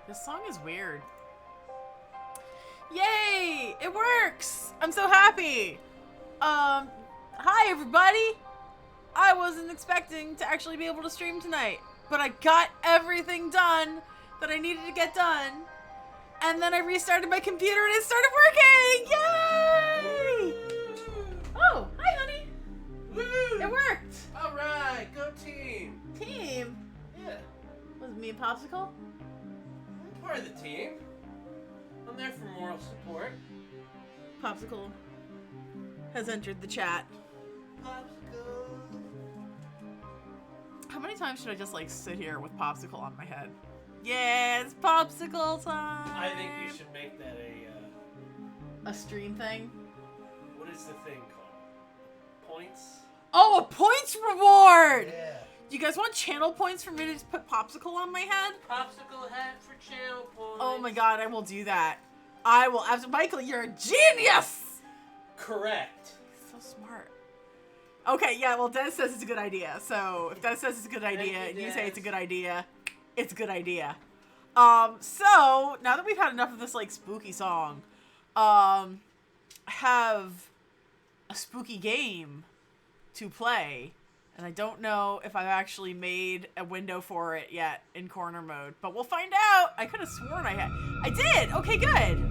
This song is weird. Yay! It works! I'm so happy! Hi everybody! I wasn't expecting to actually be able to stream tonight, but I got everything done that I needed to get done, and then I restarted my computer and it started working! Yay! Oh, hi honey! Woo! It worked! Alright, go team! Team? Yeah, Was it me and Popsicle? I'm part of the team. I'm there for moral support. Popsicle has entered the chat. Popsicle. How many times should I just like sit here with Popsicle on my head? Yeah, it's Popsicle time! I think you should make that A stream thing? what is the thing called? Points? Oh, a points reward! Yeah. You guys want channel points for me to just put Popsicle on my head? Popsicle hat for channel points. Oh my god, I will do that. I will. Michael, you're a genius! Correct. So smart. Okay, yeah, well, Dennis says it's a good idea. So, if Dennis says it's a good idea, and you say it's a good idea, it's a good idea. So, now that we've had enough of this, like, spooky song, have a spooky game to play. And I don't know if I've actually made a window for it yet in corner mode. But we'll find out! I could have sworn I had. I did! Okay, good!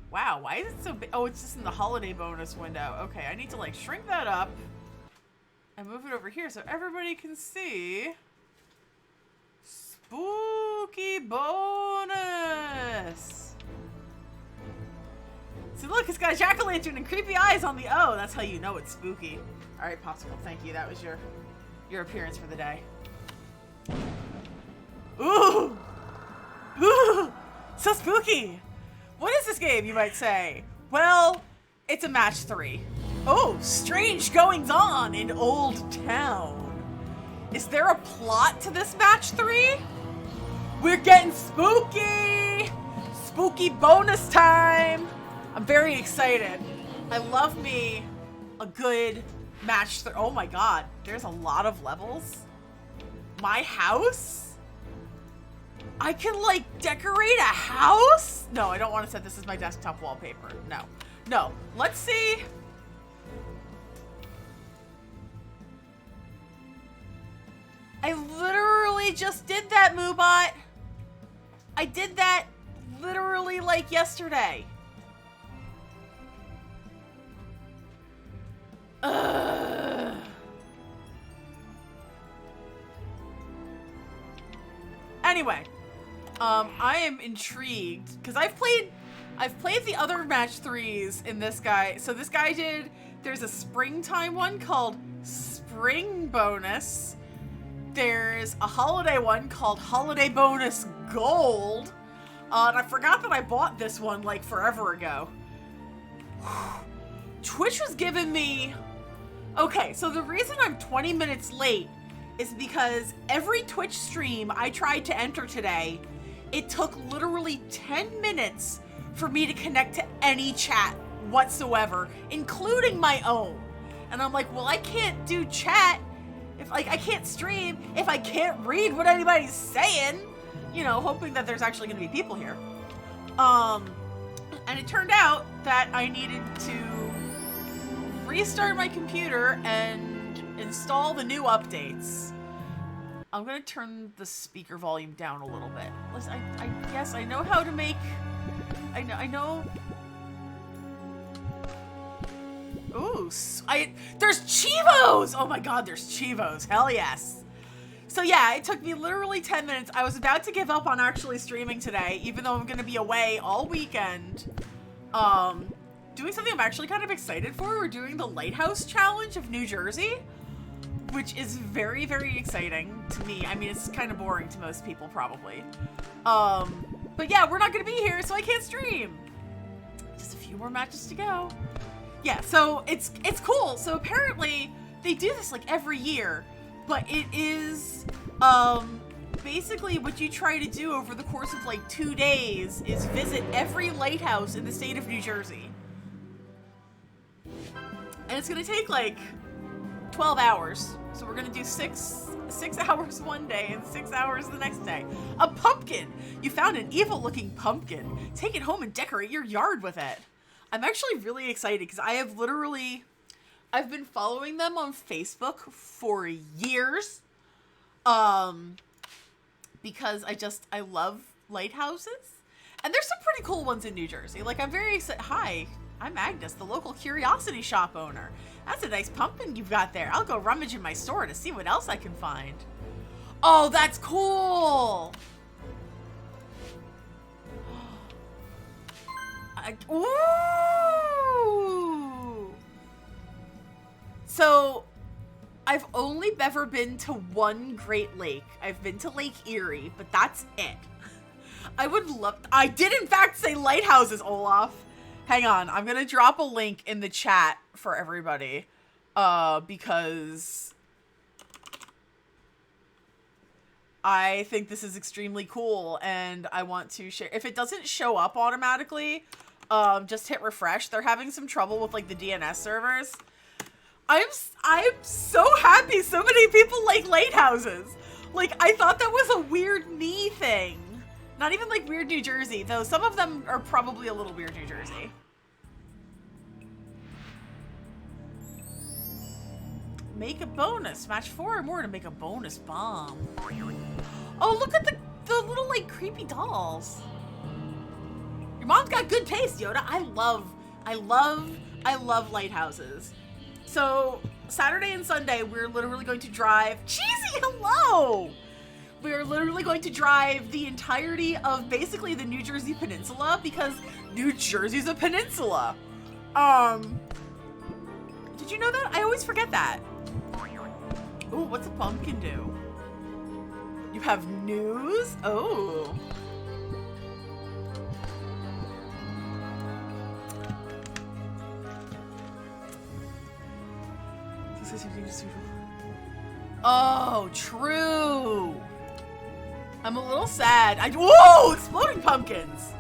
Wow, why is it so big? Oh, it's just in the holiday bonus window. Okay, I need to, like, shrink that up and move it over here so everybody can see. Spooky bonus! See, look, it's got a jack-o'-lantern and creepy eyes on the O. That's how you know it's spooky. All right, Popsicle, thank you. That was your appearance for the day. Ooh! Ooh! So spooky! What is this game, you might say? Well, it's a match 3. Oh, strange goings-on in Old Town. Is there a plot to this match 3? We're getting spooky! Spooky bonus time! I'm very excited. I love me a good match 3. Oh my god, there's a lot of levels. My house? I can, like, decorate a house? No, I don't want to set this as my desktop wallpaper. No. No. Let's see. I literally just did that, Moobot. I did that literally, like, yesterday. Ugh. Anyway, I am intrigued because I've played the other match 3s in this guy. So this guy there's a springtime one called Spring Bonus. There's a holiday one called Holiday Bonus Gold. And I forgot that I bought this one like forever ago. Twitch was giving me... Okay, so the reason I'm 20 minutes late is because every Twitch stream I tried to enter today, it took literally 10 minutes for me to connect to any chat whatsoever, including my own. And I'm like, well, I can't do chat if, like, I can't stream if I can't read what anybody's saying, you know, hoping that there's actually gonna be people here. And it turned out that I needed to restart my computer and install the new updates. I'm gonna turn the speaker volume down a little bit. Listen, yes, I know how to make... I know... Ooh, there's Chivos! Oh my god, there's Chivos. Hell yes. So yeah, it took me literally 10 minutes. I was about to give up on actually streaming today, even though I'm gonna be away all weekend. Doing something I'm actually kind of excited for. We're doing the Lighthouse Challenge of New Jersey, which is very, very exciting to me. I mean, it's kind of boring to most people, probably. But yeah, we're not gonna be here, so I can't stream. Just a few more matches to go. Yeah, so it's cool. So apparently they do this like every year, but it is basically what you try to do over the course of like 2 days is visit every lighthouse in the state of New Jersey. And it's gonna take like 12 hours. So we're gonna do six hours one day and 6 hours the next day. A pumpkin! You found an evil-looking pumpkin. Take it home and decorate your yard with it. I'm actually really excited because I've been following them on Facebook for years. Because I love lighthouses. And there's some pretty cool ones in New Jersey. Like, I'm very excited. Hi, I'm Agnes, the local curiosity shop owner. That's a nice pumpkin you've got there. I'll go rummage in my store to see what else I can find. Oh, that's cool. Ooh. So, I've only ever been to one Great Lake. I've been to Lake Erie, but that's it. I did in fact say lighthouses, Olaf. Hang on, I'm gonna drop a link in the chat for everybody. Because I think this is extremely cool and I want to share. If it doesn't show up automatically, just hit refresh. They're having some trouble with like the DNS servers. I'm so happy so many people like lighthouses. Like, I thought that was a weird me thing. Not even like weird New Jersey, though some of them are probably a little weird New Jersey. Make a bonus. Match 4 or more to make a bonus bomb. Oh, look at the little like creepy dolls. Your mom's got good taste, Yoda. I love lighthouses. So, Saturday and Sunday, we're literally going to drive... Cheesy, hello! We're literally going to drive the entirety of basically the New Jersey Peninsula, because New Jersey's a peninsula. Did you know that? I always forget that. Ooh, what's a pumpkin do? You have news? Oh. Oh, true. I'm a little sad. Whoa, exploding pumpkins.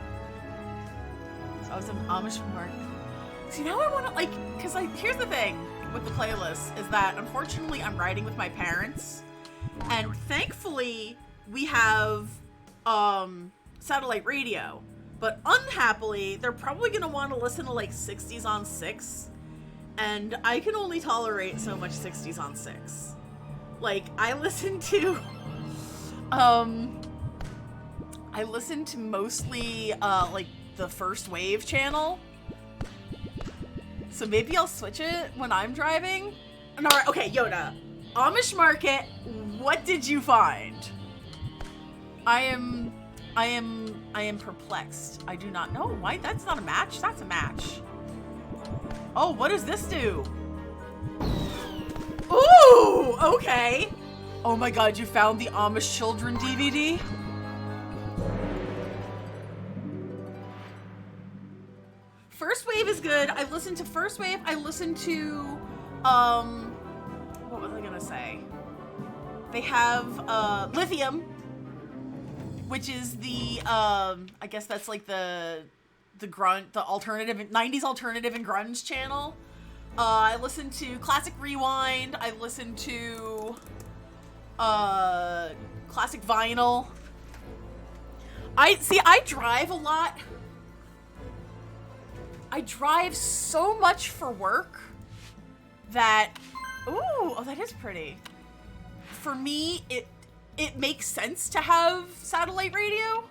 So I was in Amish market. See, now I want to like, because here's the thing with the playlist is that unfortunately I'm riding with my parents, and thankfully we have satellite radio, but unhappily they're probably gonna want to listen to like 60s on 6. And I can only tolerate so much 60s on 6. Like, I listen to mostly, like, the First Wave channel. So maybe I'll switch it when I'm driving. No, okay, Yoda. Amish Market, what did you find? I am perplexed. I do not know. Why? That's not a match. That's a match. Oh, what does this do? Ooh, okay. Oh my god, you found the Amish Children DVD? First Wave is good. I listened to First Wave. I listened to, what was I gonna say? They have, Lithium, which is the, I guess that's like the alternative, 90s alternative and grunge channel. I listened to Classic Rewind. I listened to Classic Vinyl. I drive a lot. I drive so much for work that, oh, that is pretty. For me, it makes sense to have satellite radio.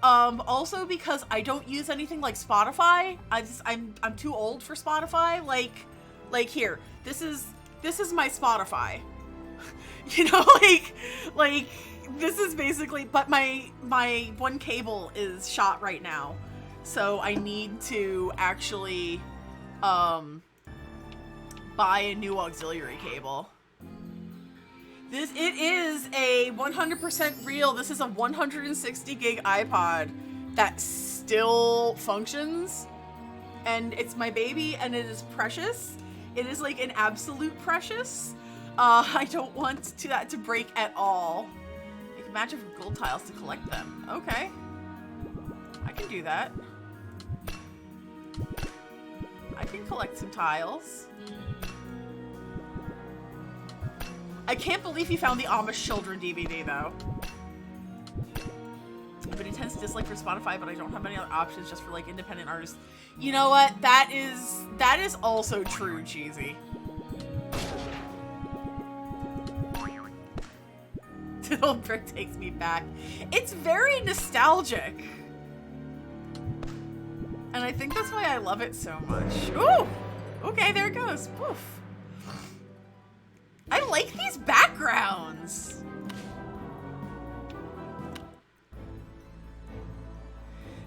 Also because I don't use anything like Spotify. I'm too old for Spotify. Like here, this is my Spotify. You know, like this is basically, but my one cable is shot right now. So I need to actually buy a new auxiliary cable. It is a 100% real. This is a 160 gig iPod that still functions, and it's my baby, and it is precious. It is like an absolute precious. I don't want that to break at all. You can match it with gold tiles to collect them. Okay, I can do that. I can collect some tiles. I can't believe he found the Amish Children DVD, though. But intense dislike for Spotify, but I don't have many other options just for, like, independent artists. You know what? That is also true, Cheesy. Little Brick takes me back. It's very nostalgic. And I think that's why I love it so much. Ooh! Okay, there it goes. Poof. I like these backgrounds.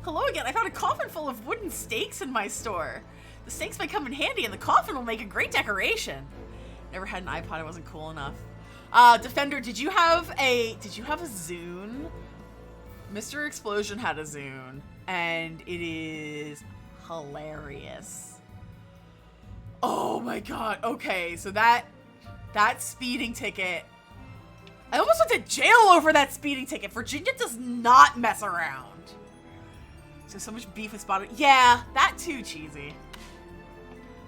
Hello again. I found a coffin full of wooden stakes in my store. The stakes might come in handy and the coffin will make a great decoration. Never had an iPod, it wasn't cool enough. Defender, did you have a Zune? Mr. Explosion had a Zune, and it is hilarious. Oh my god, okay, so that speeding ticket, I almost went to jail over that speeding ticket. Virginia does not mess around. So much beef with spotted. Yeah, that too, Cheesy.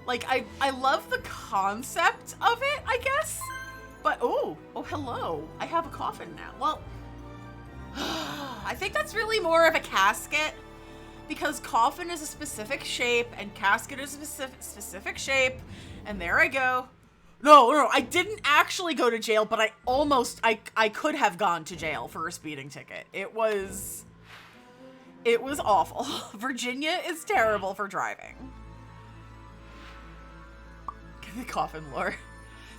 Like, I love the concept of it, I guess. But, oh, hello. I have a coffin now. Well, I think that's really more of a casket, because coffin is a specific shape and casket is a specific shape. And there I go. No, I didn't actually go to jail, but I could have gone to jail for a speeding ticket. It was awful. Virginia is terrible for driving. The coffin lore.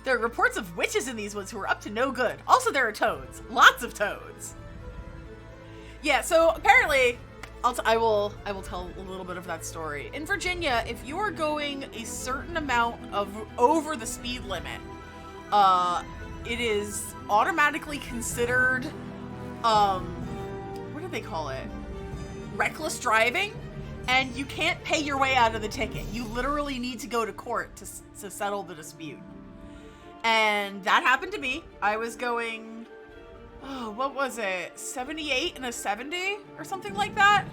There are reports of witches in these woods who are up to no good. Also, there are toads. Lots of toads. Yeah, so apparently, I will tell a little bit of that story. In Virginia, if you are going a certain amount of over the speed limit, it is automatically considered, what do they call it? Reckless driving, and you can't pay your way out of the ticket. You literally need to go to court to settle the dispute. And that happened to me. I was going, oh, what was it? 78 and a 70 or something like that?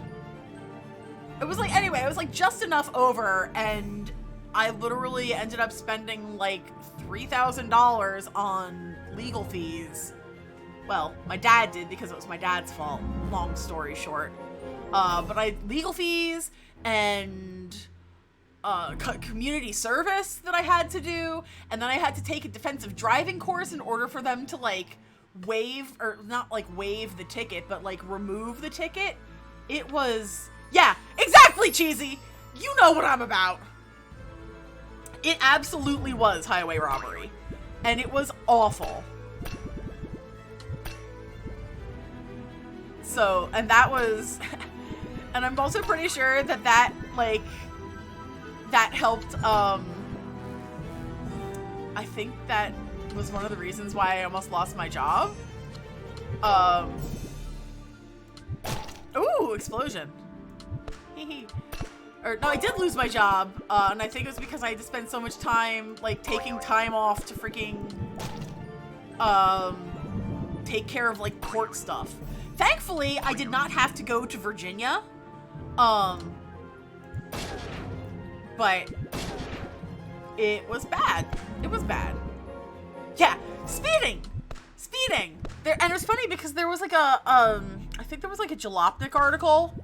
It was like, anyway, it was like just enough over, and I literally ended up spending like $3,000 on legal fees. Well, my dad did because it was my dad's fault, long story short. But legal fees and community service that I had to do, and then I had to take a defensive driving course in order for them to like waive, or not like waive the ticket, but like remove the ticket. It was, yeah, exactly, Cheesy. You know what I'm about. It absolutely was highway robbery, and it was awful. So, and that was, and I'm also pretty sure that like, that helped, I think that was one of the reasons why I almost lost my job. Ooh, explosion. Or, no, I did lose my job, and I think it was because I had to spend so much time, like, taking time off to freaking, take care of, like, court stuff. Thankfully, I did not have to go to Virginia, but it was bad. It was bad. Yeah, speeding! Speeding! There, and it was funny because there was like a, I think there was like a Jalopnik article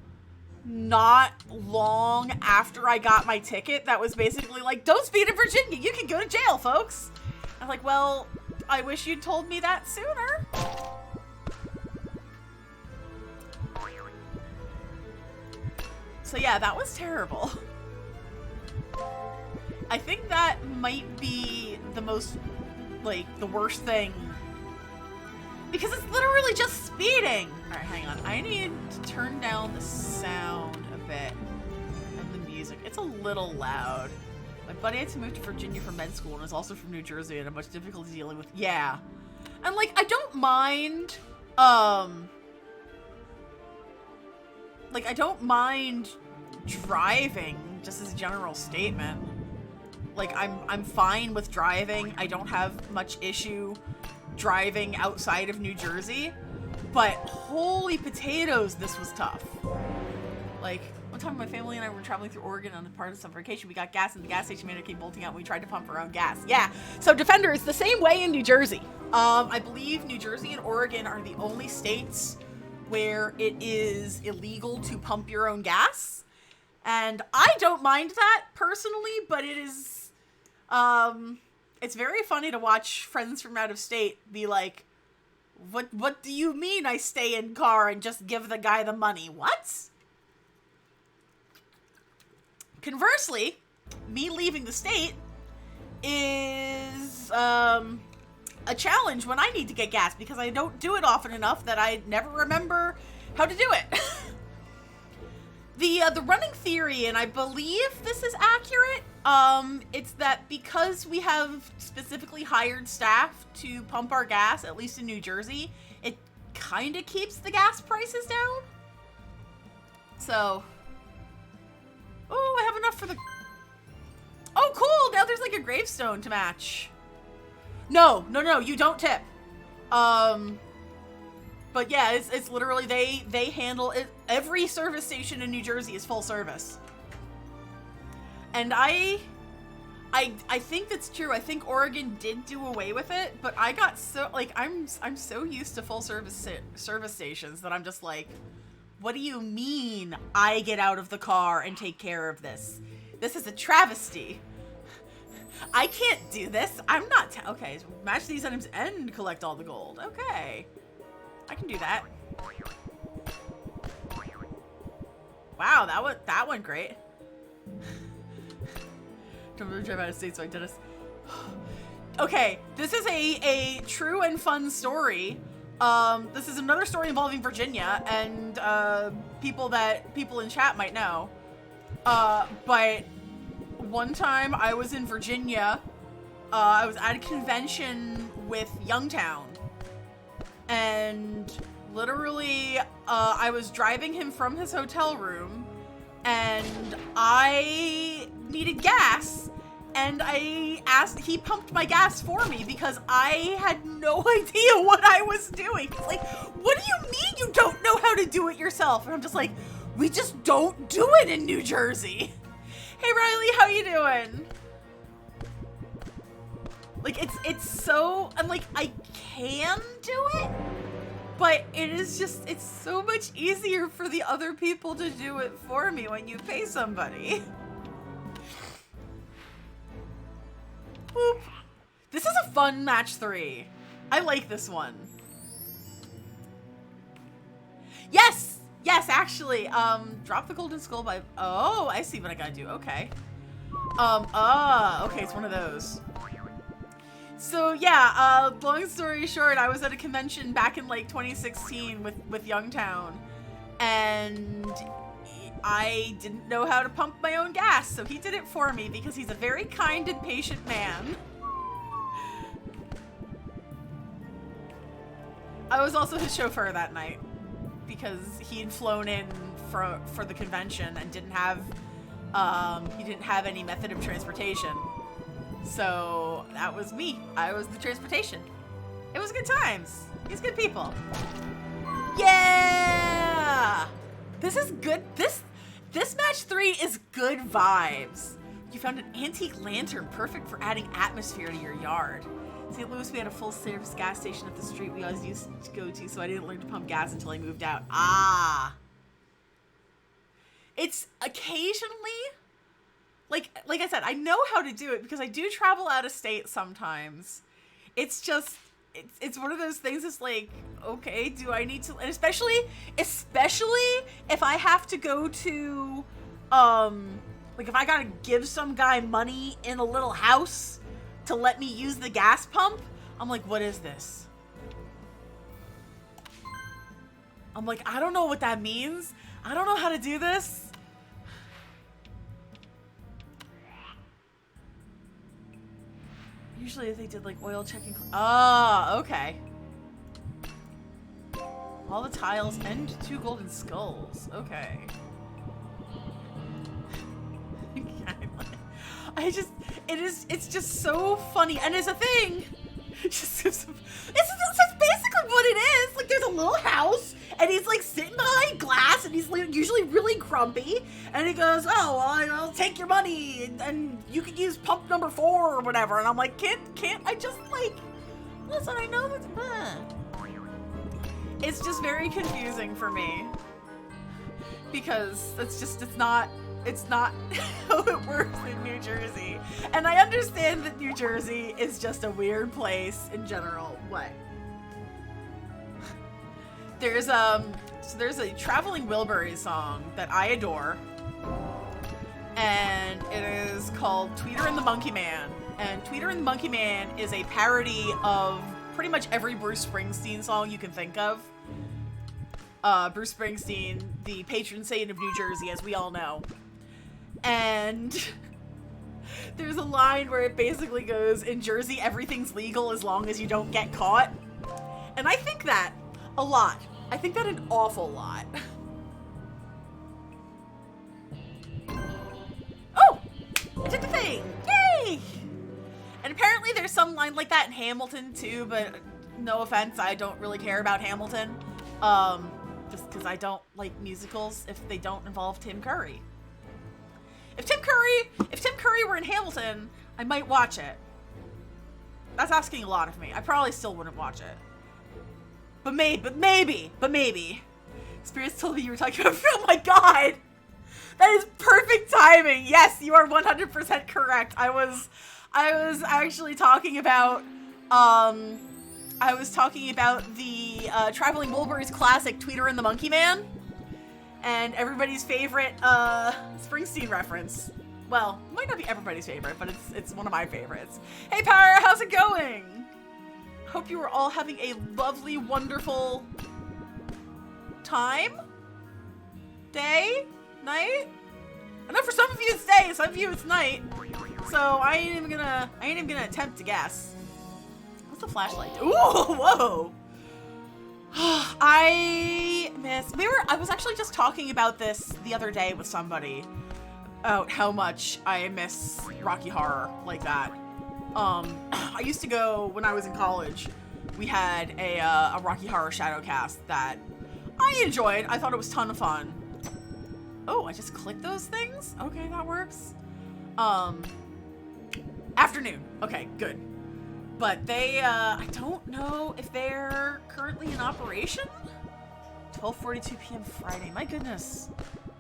not long after I got my ticket that was basically like, don't speed in Virginia, you can go to jail, folks. I'm like, well, I wish you'd told me that sooner. So yeah, that was terrible. I think that might be the most, like, the worst thing. Because it's literally just speeding. Alright, hang on. I need to turn down the sound a bit. And the music. It's a little loud. My buddy had to move to Virginia for med school and is also from New Jersey and had much difficulty dealing with, yeah. And, like, I don't mind, like, I don't mind driving, just as a general statement. Like, I'm fine with driving. I don't have much issue driving outside of New Jersey. But holy potatoes, this was tough. Like, time my family and I were traveling through Oregon on a part of some vacation, we got gas and the gas station manager came bolting out and we tried to pump our own gas. Yeah, so Defender is the same way in New Jersey. I believe New Jersey and Oregon are the only states where it is illegal to pump your own gas. And I don't mind that personally, but it is, it's very funny to watch friends from out of state be like, what do you mean I stay in car and just give the guy the money? What? Conversely, me leaving the state is a challenge when I need to get gas because I don't do it often enough that I never remember how to do it. The running theory, and I believe this is accurate, it's that because we have specifically hired staff to pump our gas, at least in New Jersey, it kind of keeps the gas prices down. So, oh, I have enough for the... Oh, cool! Now there's like a gravestone to match. No, you don't tip. But yeah, it's literally, they handle it. Every service station in New Jersey is full service. And I think that's true. I think Oregon did do away with it, but I got so, like, I'm so used to full service stations that I'm just like, what do you mean I get out of the car and take care of this? This is a travesty. I can't do this. I'm not, okay, so match these items and collect all the gold. Okay. I can do that. Wow, that went great. Don't really drive out of state, so I did this. Okay, this is a true and fun story. This is another story involving Virginia and people in chat might know. But one time I was in Virginia. I was at a convention with Youngtown. And literally, I was driving him from his hotel room, and I needed gas, and he pumped my gas for me because I had no idea what I was doing. He's like, what do you mean you don't know how to do it yourself? And I'm just like, we just don't do it in New Jersey. Hey Riley, how you doing? Like, it's so, I'm like, I can do it, but it is just, it's so much easier for the other people to do it for me when you pay somebody. Boop. This is a fun match 3. I like this one. Yes, actually, drop the golden skull by, oh, I see what I gotta do, okay. Okay, it's one of those. So yeah, long story short, I was at a convention back in like 2016 with Youngtown, and I didn't know how to pump my own gas, so he did it for me because he's a very kind and patient man. I was also his chauffeur that night because he had flown in for the convention and didn't have any method of transportation. So that was me. I was the transportation. It was good times. These good people. Yeah! This is good. This match 3 is good vibes. You found an antique lantern, perfect for adding atmosphere to your yard. St. Louis, we had a full service gas station up the street we always used to go to, so I didn't learn to pump gas until I moved out. Ah. It's occasionally, like I said, I know how to do it because I do travel out of state sometimes. It's just, it's one of those things that's like, okay, do I need to, and especially if I have to go to, like if I gotta give some guy money in a little house to let me use the gas pump, I'm like, what is this? I'm like, I don't know what that means. I don't know how to do this. Usually if they did like oil checking. Oh, okay. All the tiles and 2 golden skulls. Okay. It's just so funny. And as a thing, it's basically what it is. Like there's a little house And he's like sitting behind glass, and he's like, usually really grumpy. And he goes, "Oh, well, I'll take your money, and you can use pump number 4 or whatever." And I'm like, can't I just like, listen, I know that's It's just very confusing for me. Because it's not how it works in New Jersey. And I understand that New Jersey is just a weird place in general. What? There's a Traveling Wilburys song that I adore. And it is called Tweeter and the Monkey Man. And Tweeter and the Monkey Man is a parody of pretty much every Bruce Springsteen song you can think of. Bruce Springsteen, the patron saint of New Jersey, as we all know. And there's a line where it basically goes, "In Jersey, everything's legal as long as you don't get caught." And I think that a lot. I think that an awful lot. Oh! I did the thing! Yay! And apparently there's some line like that in Hamilton too, but no offense, I don't really care about Hamilton. Just because I don't like musicals if they don't involve Tim Curry. If Tim Curry were in Hamilton, I might watch it. That's asking a lot of me. I probably still wouldn't watch it. But maybe. Spirits told me you were talking about, oh my god! That is perfect timing! Yes, you are 100% correct. I was actually talking about, the Traveling Wilburys classic, Tweeter and the Monkey Man, and everybody's favorite Springsteen reference. Well, it might not be everybody's favorite, but it's one of my favorites. Hey Power, how's it going? Hope you are all having a lovely, wonderful time, day, night. I know for some of you it's day, some of you it's night. So I ain't even gonna attempt to guess. What's the flashlight do? Ooh, whoa! I was actually just talking about this the other day with somebody about how much I miss Rocky Horror like that. I used to go when I was in college. We had a Rocky Horror Shadowcast that I enjoyed. I thought it was a ton of fun. Oh, I just clicked those things? Okay, that works. Afternoon. Okay, good. But they, I don't know if they're currently in operation? 12:42 p.m. Friday. My goodness.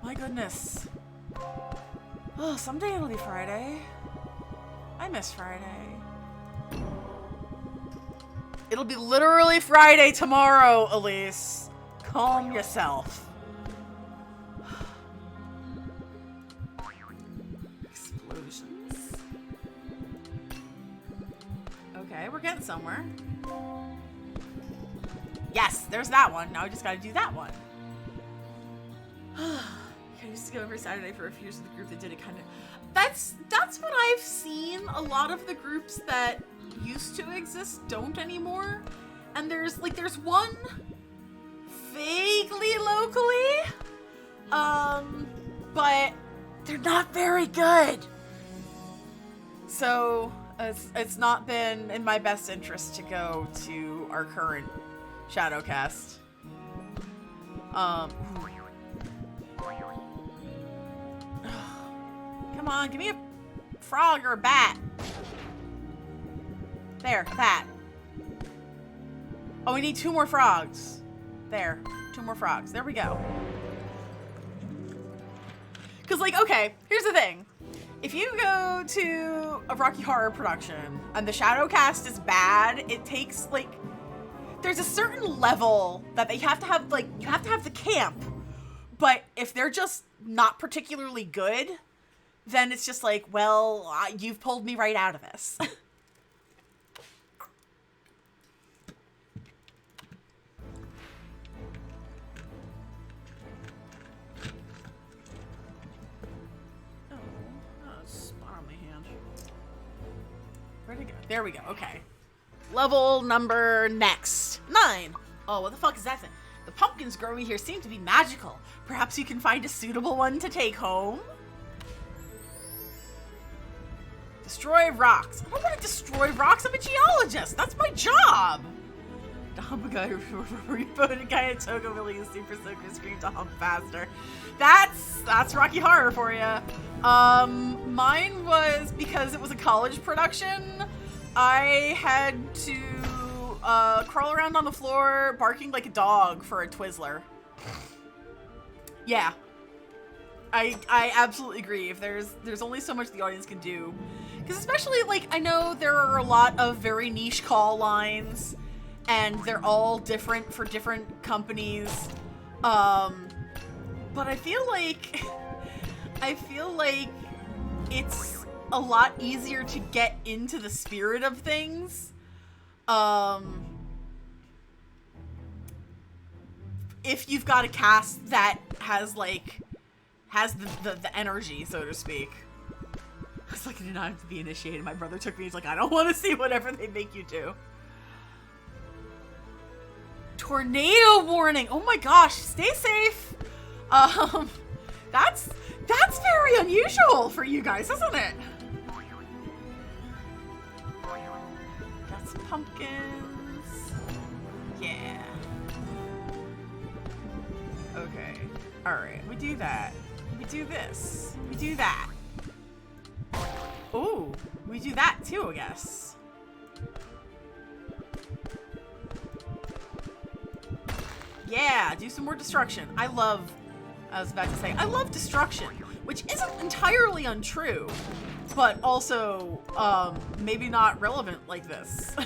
My goodness. Oh, someday it'll be Friday. I miss Friday. It'll be literally Friday tomorrow, Elise. Calm yourself. Explosions. Okay, we're getting somewhere. Yes, there's that one. Now I just gotta do that one. I used to go every Saturday for a few years with the group that did it kind of... That's what I've seen. A lot of the groups that used to exist don't anymore. And there's one vaguely locally, but they're not very good. So it's not been in my best interest to go to our current Shadowcast. Come on, give me a frog or a bat. There, a bat. Oh, we need 2 more frogs. There, 2 more frogs. There we go. Because, like, okay, here's the thing. If you go to a Rocky Horror production and the Shadowcast is bad, it takes, like, there's a certain level that they have to have, like, you have to have the camp. But if they're just not particularly good, then it's just like, well, you've pulled me right out of this. Spot on my hand. Where'd it go? There we go. Okay. Level number next. 9. Oh, what the fuck is that thing? The pumpkins growing here seem to be magical. Perhaps you can find a suitable one to take home? Destroy rocks. I don't want to destroy rocks. I'm a geologist. That's my job. To hump a guy, reloaded guy at Togo really is super soaker scream to hump faster. That's Rocky Horror for you. Mine was because it was a college production. I had to crawl around on the floor barking like a dog for a Twizzler. Yeah. I absolutely agree. If there's only so much the audience can do. Because especially, like, I know there are a lot of very niche call lines, and they're all different for different companies. But I feel like it's a lot easier to get into the spirit of things. If you've got a cast that has the energy, so to speak. I was like, I did not have to be initiated. My brother took me. He's like, I don't want to see whatever they make you do. Tornado warning. Oh my gosh, stay safe. That's very unusual for you guys, isn't it? Got some pumpkins. Yeah. Okay. All right. We do that. We do this. We do that. Ooh, we do that too, I guess. Yeah, do some more destruction. I was about to say, I love destruction, which isn't entirely untrue, but also, maybe not relevant like this.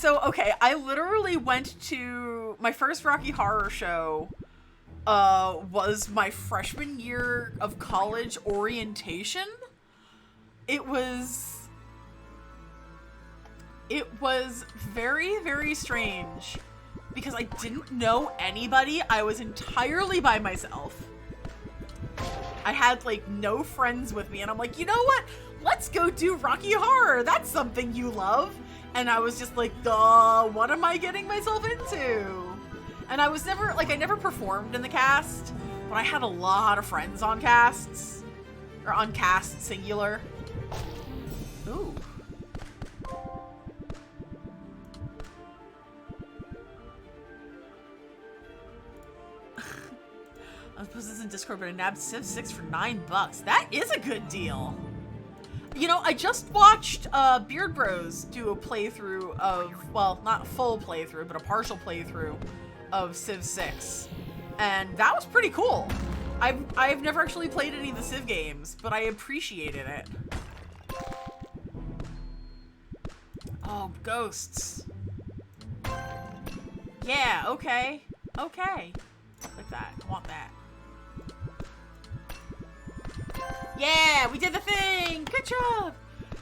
Okay, I literally went to my first Rocky Horror show, was my freshman year of college orientation. It was very, very strange because I didn't know anybody. I was entirely by myself. I had, like, no friends with me, and I'm like, you know what? Let's go do Rocky Horror. That's something you love. And I was just like, duh, what am I getting myself into? And I was never, like, I never performed in the cast, but I had a lot of friends on casts. Or on cast, singular. Ooh. I was posting this in Discord, but I nabbed Civ 6 for $9. That is a good deal. You know, I just watched Beard Bros do a playthrough of, well, not a full playthrough, but a partial playthrough of Civ 6. And that was pretty cool. I've never actually played any of the Civ games, but I appreciated it. Oh, ghosts. Yeah, okay. Okay. Like that. I want that. Yeah, we did the thing! Good job!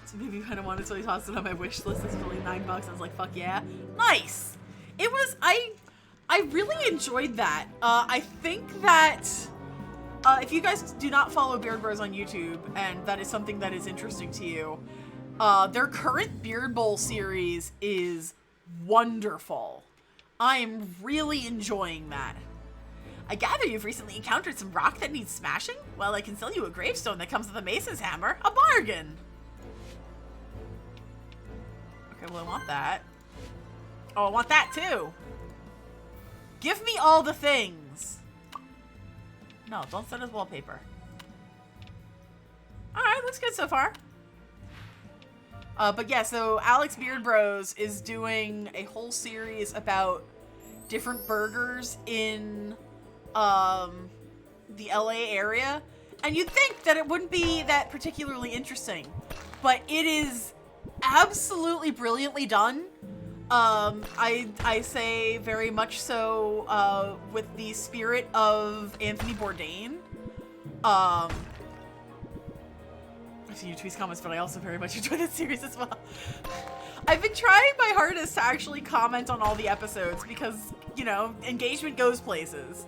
So maybe you kind of wanted, so I tossed it on my wish list. It's only $9. I was like, fuck yeah. Nice! It was, I really enjoyed that. I think that, if you guys do not follow Beard Bros on YouTube, and that is something that is interesting to you, their current Beard Bowl series is wonderful. I am really enjoying that. I gather you've recently encountered some rock that needs smashing? Well, I can sell you a gravestone that comes with a mason's hammer. A bargain! Okay, well, I want that. Oh, I want that too! Give me all the things! No, don't send us wallpaper. Alright, looks good so far. But yeah, so Alex Beard Bros is doing a whole series about different burgers in the LA area, and you'd think that it wouldn't be that particularly interesting, but it is absolutely brilliantly done. I say very much so with the spirit of Anthony Bourdain. I've seen your tweets, comments, but I also very much enjoy this series as well. I've been trying my hardest to actually comment on all the episodes because, you know, engagement goes places.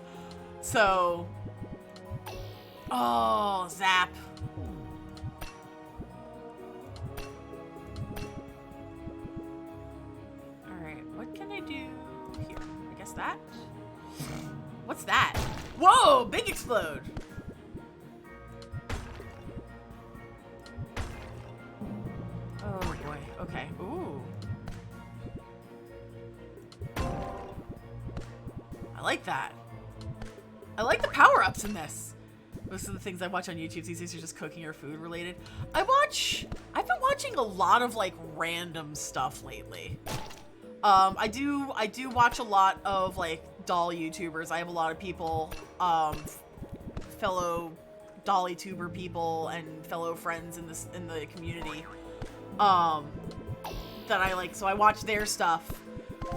So, oh, zap. Alright, what can I do here? I guess that? What's that? Whoa, big explode. like that. I like the power-ups in this. Most of the things I watch on YouTube these days are just cooking or food related. I've been watching a lot of like random stuff lately. I do watch a lot of like doll YouTubers. I have a lot of people, fellow dolly tuber people and fellow friends in the community, that I like, so I watch their stuff.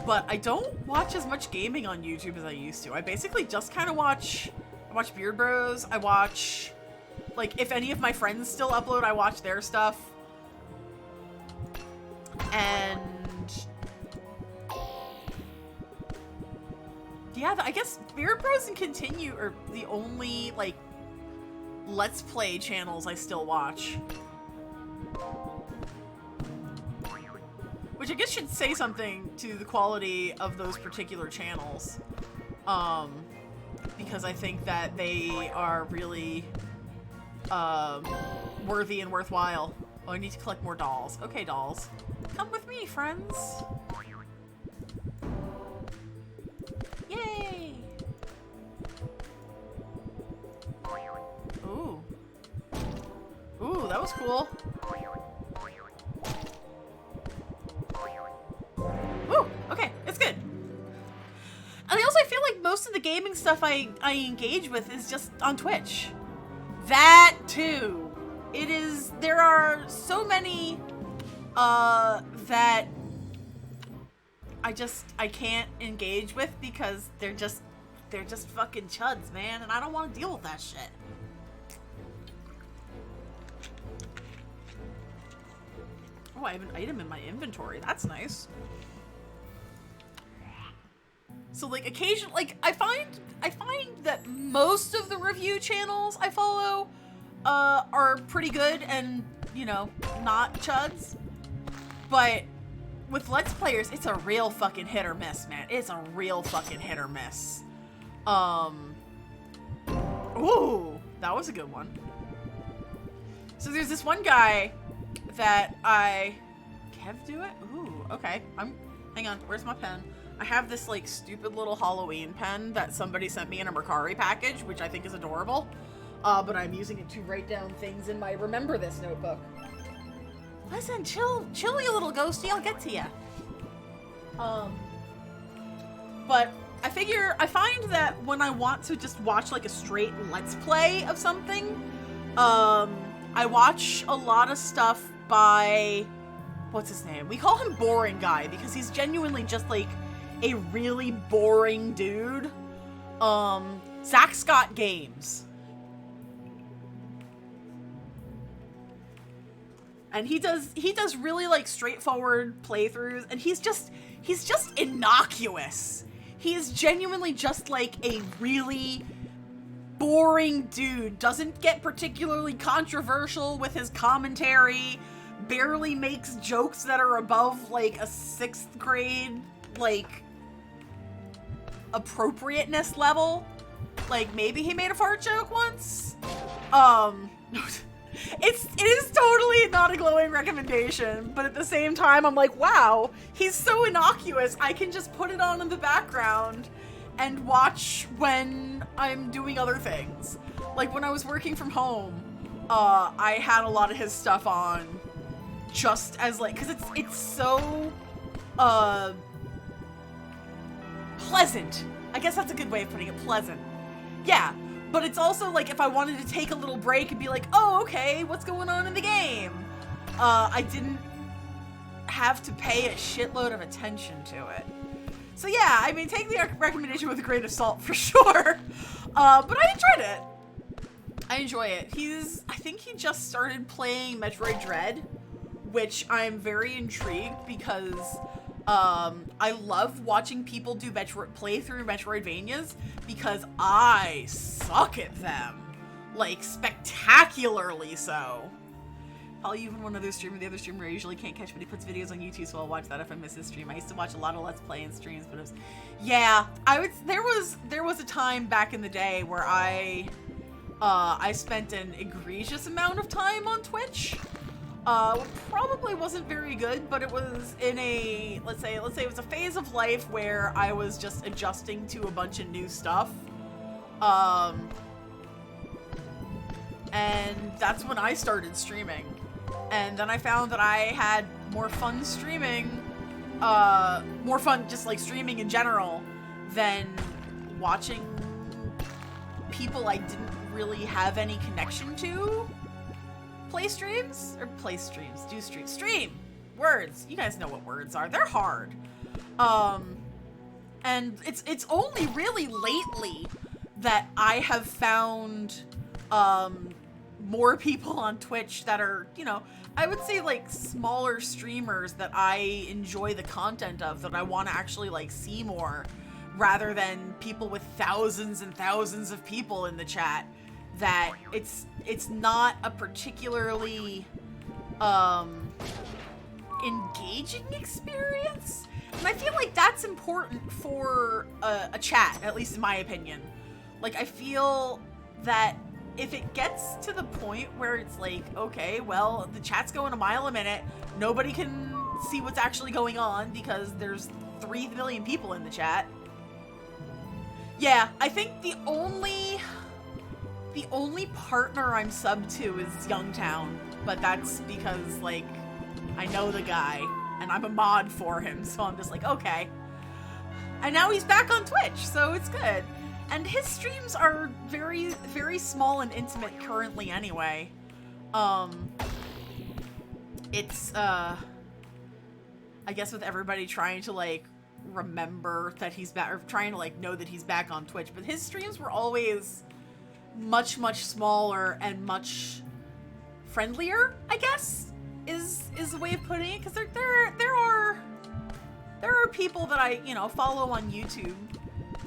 But I don't watch as much gaming on YouTube as I used to. I basically just kind of watch Beard Bros. I watch, like, if any of my friends still upload, I watch their stuff. And yeah, I guess Beard Bros and Continue are the only, like, Let's Play channels I still watch. Which I guess should say something to the quality of those particular channels. Because I think that they are really worthy and worthwhile. Oh, I need to collect more dolls. Okay, dolls. Come with me, friends. Yay! Ooh. Ooh, that was cool. Woo! Okay, it's good. And I also feel like most of the gaming stuff I engage with is just on Twitch. That too. There are so many that I can't engage with because they're just fucking chuds, man, and I don't want to deal with that shit. Oh, I have an item in my inventory. That's nice. So, like, occasionally, like, I find that most of the review channels I follow are pretty good and, you know, not chuds. But with Let's Players, it's a real fucking hit or miss, man. It's a real fucking hit or miss. Ooh, that was a good one. So there's this one guy that Kev do it? Ooh, okay. Hang on, where's my pen? I have this, like, stupid little Halloween pen that somebody sent me in a Mercari package, which I think is adorable. But I'm using it to write down things in my Remember This notebook. Listen, chill, you little ghosty, I'll get to ya. But I find that when I want to just watch, like, a straight Let's Play of something, I watch a lot of stuff by, what's his name? We call him Boring Guy because he's genuinely just, like, a really boring dude. Zach Scott Games. And he does really, like, straightforward playthroughs, and he's just innocuous. He is genuinely just, like, a really boring dude. Doesn't get particularly controversial with his commentary, barely makes jokes that are above, like, a 6th grade, like, appropriateness level. Like, maybe he made a fart joke once? It is totally not a glowing recommendation, but at the same time, I'm like, wow, he's so innocuous, I can just put it on in the background and watch when I'm doing other things. Like, when I was working from home, I had a lot of his stuff on just as, like, because it's so, pleasant. I guess that's a good way of putting it, pleasant. Yeah, but it's also, like, if I wanted to take a little break and be like, oh, okay, what's going on in the game? I didn't have to pay a shitload of attention to it. So yeah, I mean, take the recommendation with a grain of salt for sure. But I enjoyed it. I enjoy it. I think he just started playing Metroid Dread, which I'm very intrigued because I love watching people do playthrough Metroidvanias because I suck at them. Like, spectacularly so. Probably even one other streamer, the other streamer I usually can't catch, but he puts videos on YouTube, so I'll watch that if I miss his stream. I used to watch a lot of Let's Play and streams, but it was, yeah, there was a time back in the day where I spent an egregious amount of time on Twitch. Probably wasn't very good, but it was in a, let's say it was a phase of life where I was just adjusting to a bunch of new stuff. And that's when I started streaming. And then I found that I had more fun streaming, more fun just like streaming in general than watching people I didn't really have any connection to stream words. You guys know what words are. They're hard. And it's only really lately that I have found more people on Twitch that are, you know, I would say like smaller streamers that I enjoy the content of, that I want to actually like see more, rather than people with thousands and thousands of people in the chat. That it's not a particularly engaging experience, and I feel like that's important for a chat, at least in my opinion. Like, I feel that if it gets to the point where it's like, okay, well, the chat's going a mile a minute, nobody can see what's actually going on because there's 3 million people in the chat. Yeah, I think the only partner I'm sub to is Youngtown, but that's because, like, I know the guy, and I'm a mod for him, so I'm just like, okay. And now he's back on Twitch, so it's good. And his streams are very, very small and intimate currently anyway. It's, I guess with everybody trying to, like, remember that he's back, or trying to, like, know that he's back on Twitch, but his streams were always much, much smaller and much friendlier, I guess, is the way of putting it, because there are people that I, you know, follow on YouTube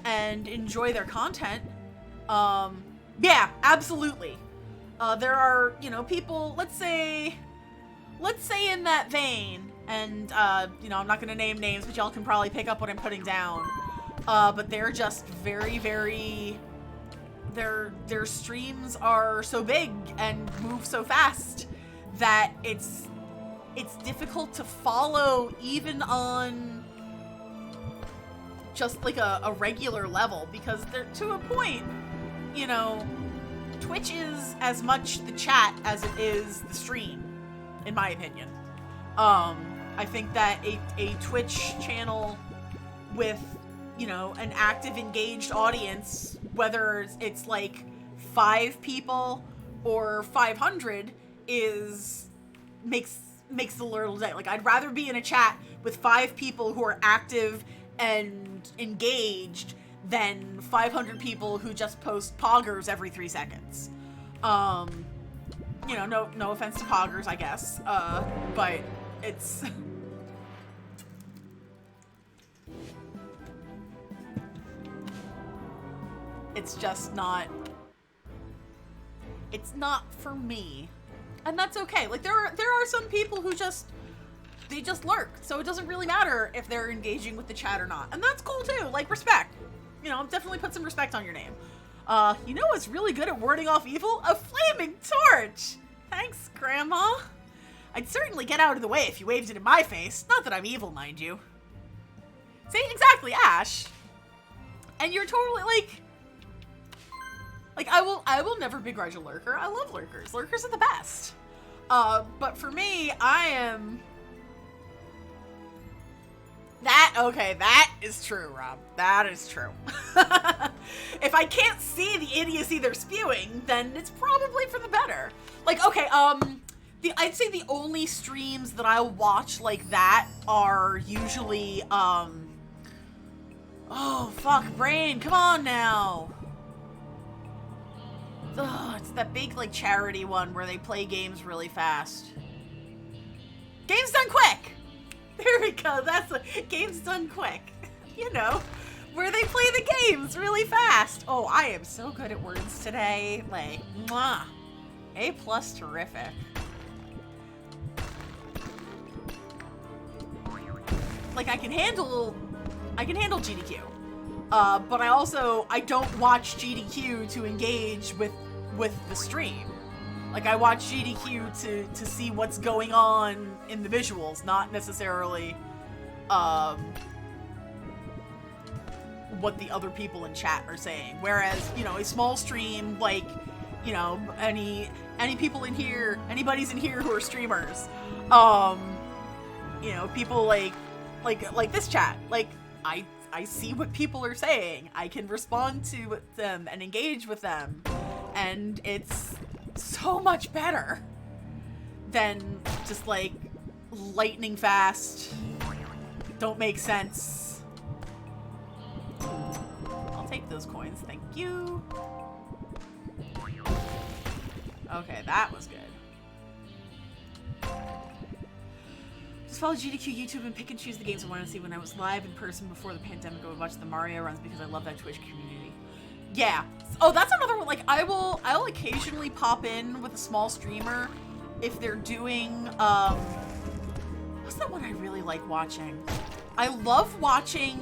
and enjoy their content. Yeah, absolutely. There are, you know, people, let's say in that vein, and, you know, I'm not gonna name names, but y'all can probably pick up what I'm putting down, but they're just very, very, their streams are so big and move so fast that it's difficult to follow even on just like a regular level, because they're, to a point, you know, Twitch is as much the chat as it is the stream, in my opinion. I think that a Twitch channel with, you know, an active, engaged audience, whether it's like 5 people or 500, makes the little day. Like, I'd rather be in a chat with 5 people who are active and engaged than 500 people who just post poggers every 3 seconds. You know, no offense to poggers, I guess, but it's it's just not, it's not for me. And that's okay. Like, there are some people who they just lurk, so it doesn't really matter if they're engaging with the chat or not. And that's cool too, like, respect. You know, definitely put some respect on your name. You know what's really good at warding off evil? A flaming torch! Thanks, Grandma. I'd certainly get out of the way if you waved it in my face. Not that I'm evil, mind you. See? Exactly, Ash. And you're totally, like, I will never begrudge a lurker. I love lurkers. Lurkers are the best. But for me, I am... that is true, Rob. That is true. If I can't see the idiocy they're spewing, then it's probably for the better. Like, okay, I'd say the only streams that I'll watch like that are usually, oh, fuck, brain, come on now. Ugh, it's that big, like, charity one where they play games really fast. Games Done Quick! There we go, that's a Games Done Quick. You know, where they play the games really fast. Oh, I am so good at words today. Like, mwah. A+, terrific. Like, I can handle GDQ. But I don't watch GDQ to engage with the stream. Like, I watch GDQ to see what's going on in the visuals, not necessarily, what the other people in chat are saying. Whereas, you know, a small stream, like, you know, any people in here, anybody's in here who are streamers, you know, people like this chat, like, I see what people are saying. I can respond to them and engage with them. And it's so much better than just like lightning fast, don't make sense. I'll take those coins, thank you. Okay, that was good. Just follow GDQ YouTube and pick and choose the games I want to see. When I was live in person before the pandemic, I would watch the Mario runs because I love that Twitch community. Yeah. Oh, that's another one. Like, I'll occasionally pop in with a small streamer if they're doing, what's that one I really like watching? I love watching,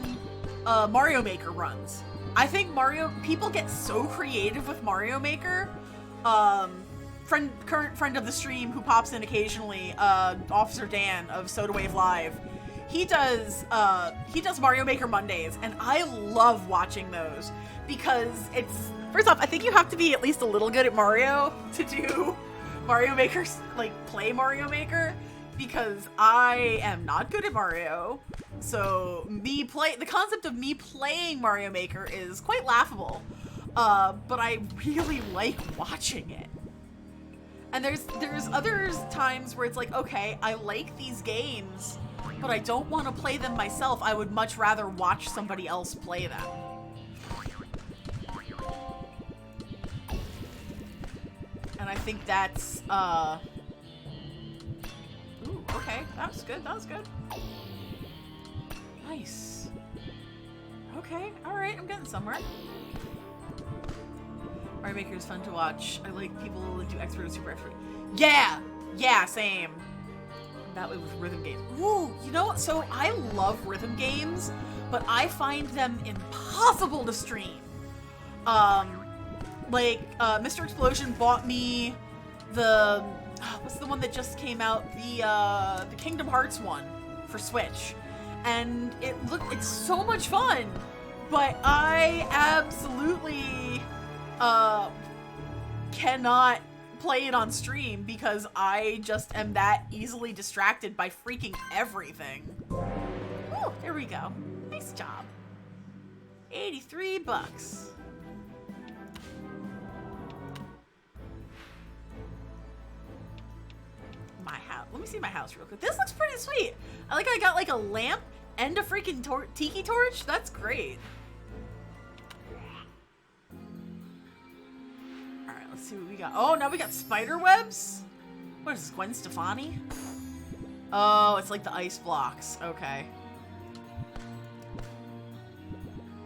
Mario Maker runs. I think people get so creative with Mario Maker. Current friend of the stream who pops in occasionally, Officer Dan of Soda Wave Live. He does Mario Maker Mondays, and I love watching those because it's, first off, I think you have to be at least a little good at Mario to do Mario Maker, like, play Mario Maker, because I am not good at Mario. So the concept of me playing Mario Maker is quite laughable, but I really like watching it. And there's other times where it's like, okay, I like these games, but I don't want to play them myself. I would much rather watch somebody else play them. And I think that's, ooh, okay, that was good, that was good. Nice. Okay, alright, I'm getting somewhere. Mario Maker is fun to watch. I like people that do expert and super expert. Yeah! Yeah, same. That way with rhythm games. Ooh, you know what? So I love rhythm games, but I find them impossible to stream. Mr. Explosion bought me the, what's the one that just came out? The Kingdom Hearts one for Switch. And it's so much fun, but I absolutely, cannot play it on stream because I just am that easily distracted by freaking everything. Woo, there we go. Nice job. 83 bucks. My house. Let me see my house real quick. This looks pretty sweet. I got like a lamp and a freaking tiki torch. That's great. Alright, let's see what we got. Oh, now we got spider webs? What is this, Gwen Stefani? Oh, it's like the ice blocks. Okay.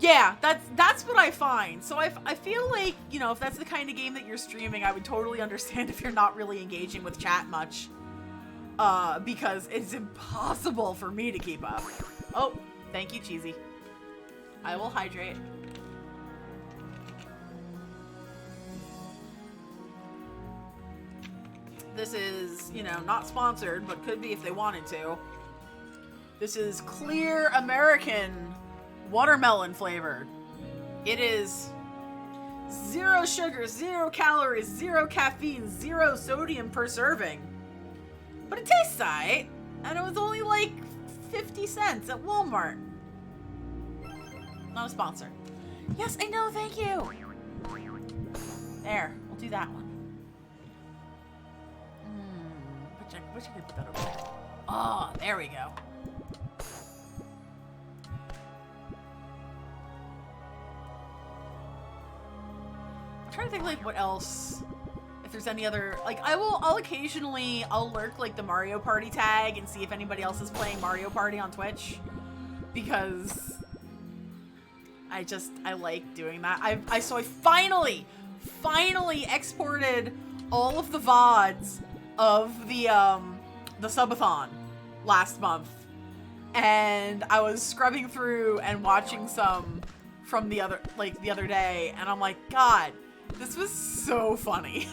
Yeah, that's what I find. So I feel like, you know, if that's the kind of game that you're streaming, I would totally understand if you're not really engaging with chat much. Because it's impossible for me to keep up. Oh, thank you, Cheesy. I will hydrate. This is, you know, not sponsored, but could be if they wanted to. This is Clear American watermelon flavored. It is 0 sugar, 0 calories, 0 caffeine, 0 sodium per serving. But it tastes alright, and it was only like 50 cents at Walmart. Not a sponsor. Yes, I know, thank you. There, we'll do that one. Which I could put that over there. Oh, there we go. I'm trying to think like what else. If there's any other, like, I'll occasionally, I'll lurk like the Mario Party tag and see if anybody else is playing Mario Party on Twitch, because I like doing that. So I finally exported all of the VODs of the subathon last month, and I was scrubbing through and watching some from the other day, and I'm like, God, this was so funny.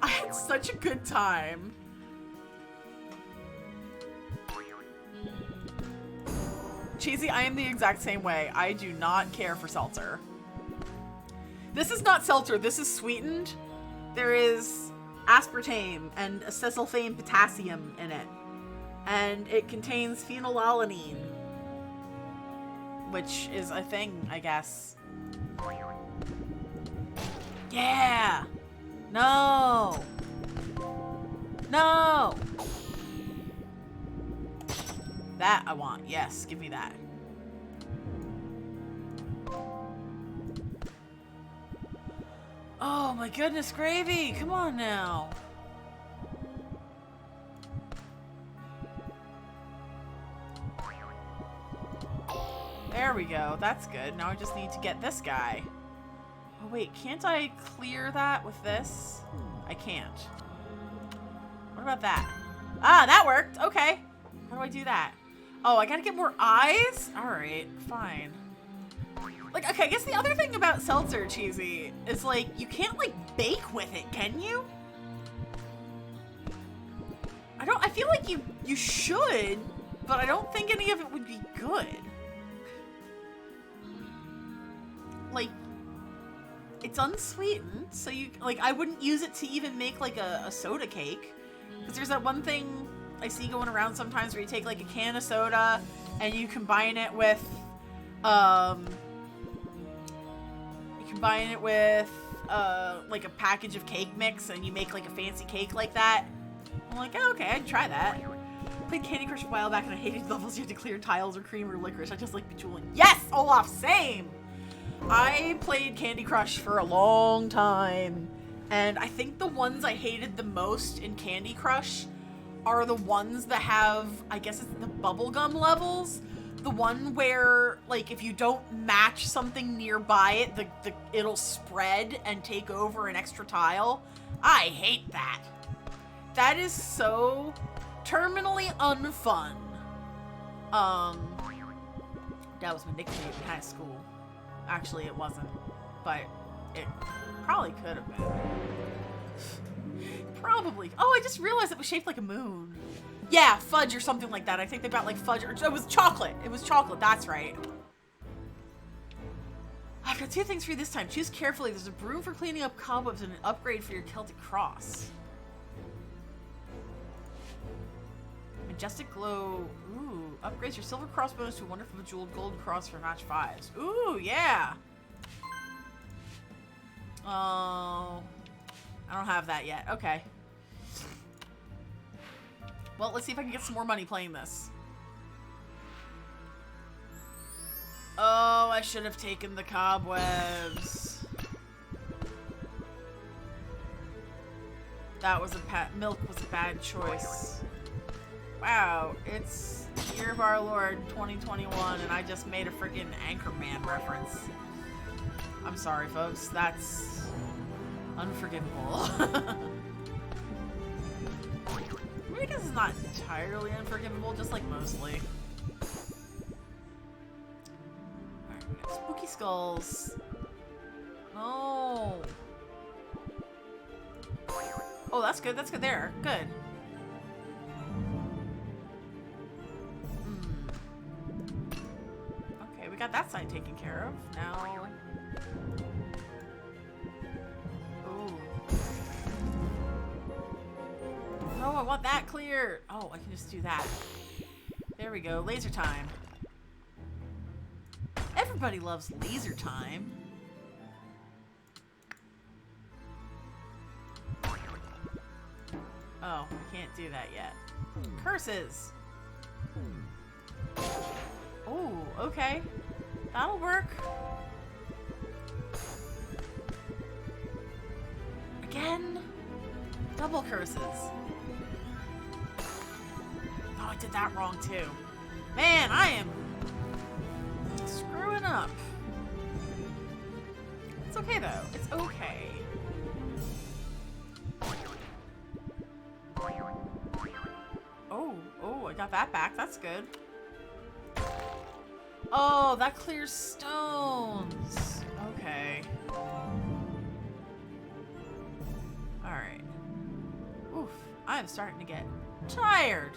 I had such a good time. Cheesy, I am the exact same way. I do not care for seltzer. This is not seltzer. This is sweetened. There is aspartame and acesulfame potassium in it. And it contains phenylalanine. Which is a thing, I guess. Yeah! No! No! That I want. Yes, give me that. Oh my goodness, gravy! Come on now. There we go. That's good. Now I just need to get this guy. Oh wait, can't I clear that with this? I can't. What about that? Ah, that worked! Okay. How do I do that? Oh, I gotta get more eyes? Alright, fine. Like, okay, I guess the other thing about seltzer, Cheesy, is like, you can't like bake with it, can you? I feel like you should, but I don't think any of it would be good. Like, it's unsweetened, so you, like, I wouldn't use it to even make like a soda cake. Because there's that one thing I see going around sometimes where you take like a can of soda and you combine it with, like a package of cake mix and you make like a fancy cake like that. I'm like, oh, okay, I'd try that. I played Candy Crush a while back and I hated levels you had to clear tiles or cream or licorice. I just like bejeweling. Yes, Olaf, same! I played Candy Crush for a long time, and I think the ones I hated the most in Candy Crush are the ones that have, I guess it's the bubblegum levels. The one where, like, if you don't match something nearby it, it'll spread and take over an extra tile. I hate that. That is so terminally unfun. That was my nickname in high school. Actually, it wasn't, but it probably could have been. Probably. Oh, I just realized it was shaped like a moon. Yeah, fudge or something like that. I think they got like fudge, or it was chocolate. It was chocolate, that's right. I've got two things for you this time. Choose carefully. There's a broom for cleaning up cobwebs and an upgrade for your Celtic cross. Majestic Glow. Ooh. Upgrades your silver cross bonus to a wonderful bejeweled gold cross for match 5s. Ooh, yeah. Oh. I don't have that yet. Okay. Well, let's see if I can get some more money playing this. Oh, I should have taken the cobwebs. That was milk was a bad choice. Wow, it's year of our Lord 2021 and I just made a freaking Anchorman reference. I'm sorry, folks. That's unforgivable. Maybe this is not entirely unforgivable, just like mostly. Alright, we got spooky skulls. Oh. Oh, that's good. That's good there. Good. Okay, we got that side taken care of. Now... Oh, I want that clear. Oh, I can just do that. There we go. Laser time. Everybody loves laser time. Oh, I can't do that yet. Curses. Oh, okay. That'll work. Again? Double curses. Oh, I did that wrong too. Man, I am screwing up. It's okay though. It's okay. Oh, I got that back. That's good. Oh, that clears stones. Okay. Alright. Oof, I'm starting to get tired.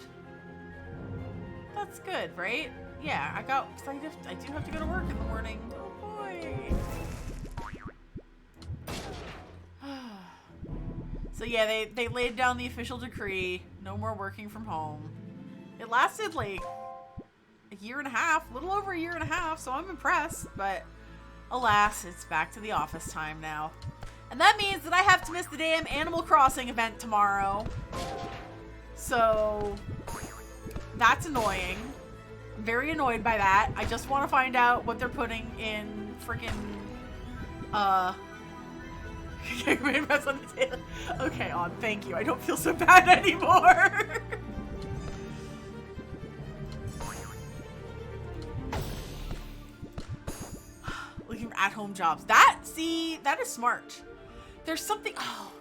That's good, right? Yeah, I do have to go to work in the morning. Oh boy. So yeah, they laid down the official decree. No more working from home. It lasted like a year and a half, a little over a year and a half, so I'm impressed. But alas, it's back to the office time now. And that means that I have to miss the damn Animal Crossing event tomorrow. So that's annoying. I'm very annoyed by that. I just want to find out what they're putting in freaking okay, on. Thank you. I don't feel so bad anymore. Looking for at-home jobs. That is smart. There's something. Oh,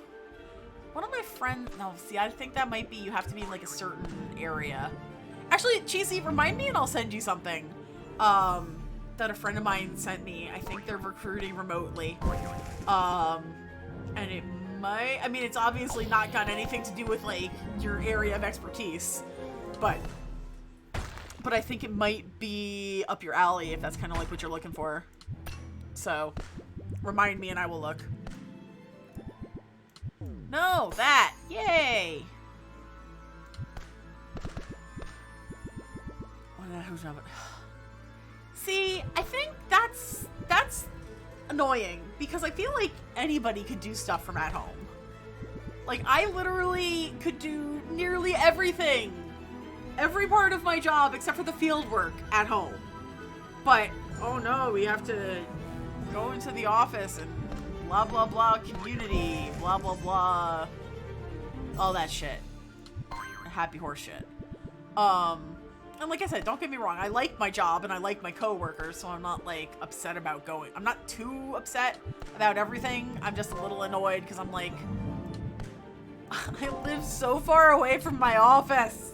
one of my friends. No, see, I think that might be you have to be in like a certain area. Actually, Cheesy, remind me and I'll send you something that a friend of mine sent me. I think they're recruiting remotely. And it might, I mean, it's obviously not got anything to do with like your area of expertise, but I think it might be up your alley if that's kind of like what you're looking for. So remind me and I will look. No, that, yay. See, I think that's annoying because I feel like anybody could do stuff from at home. Like, I literally could do nearly everything, every part of my job except for the field work at home. But, oh no, we have to go into the office and blah blah blah community, blah blah blah, all that shit. Happy horse shit. And like I said, don't get me wrong, I like my job and I like my coworkers, so I'm not like upset about going. I'm not too upset about everything. I'm just a little annoyed because I'm like, I live so far away from my office.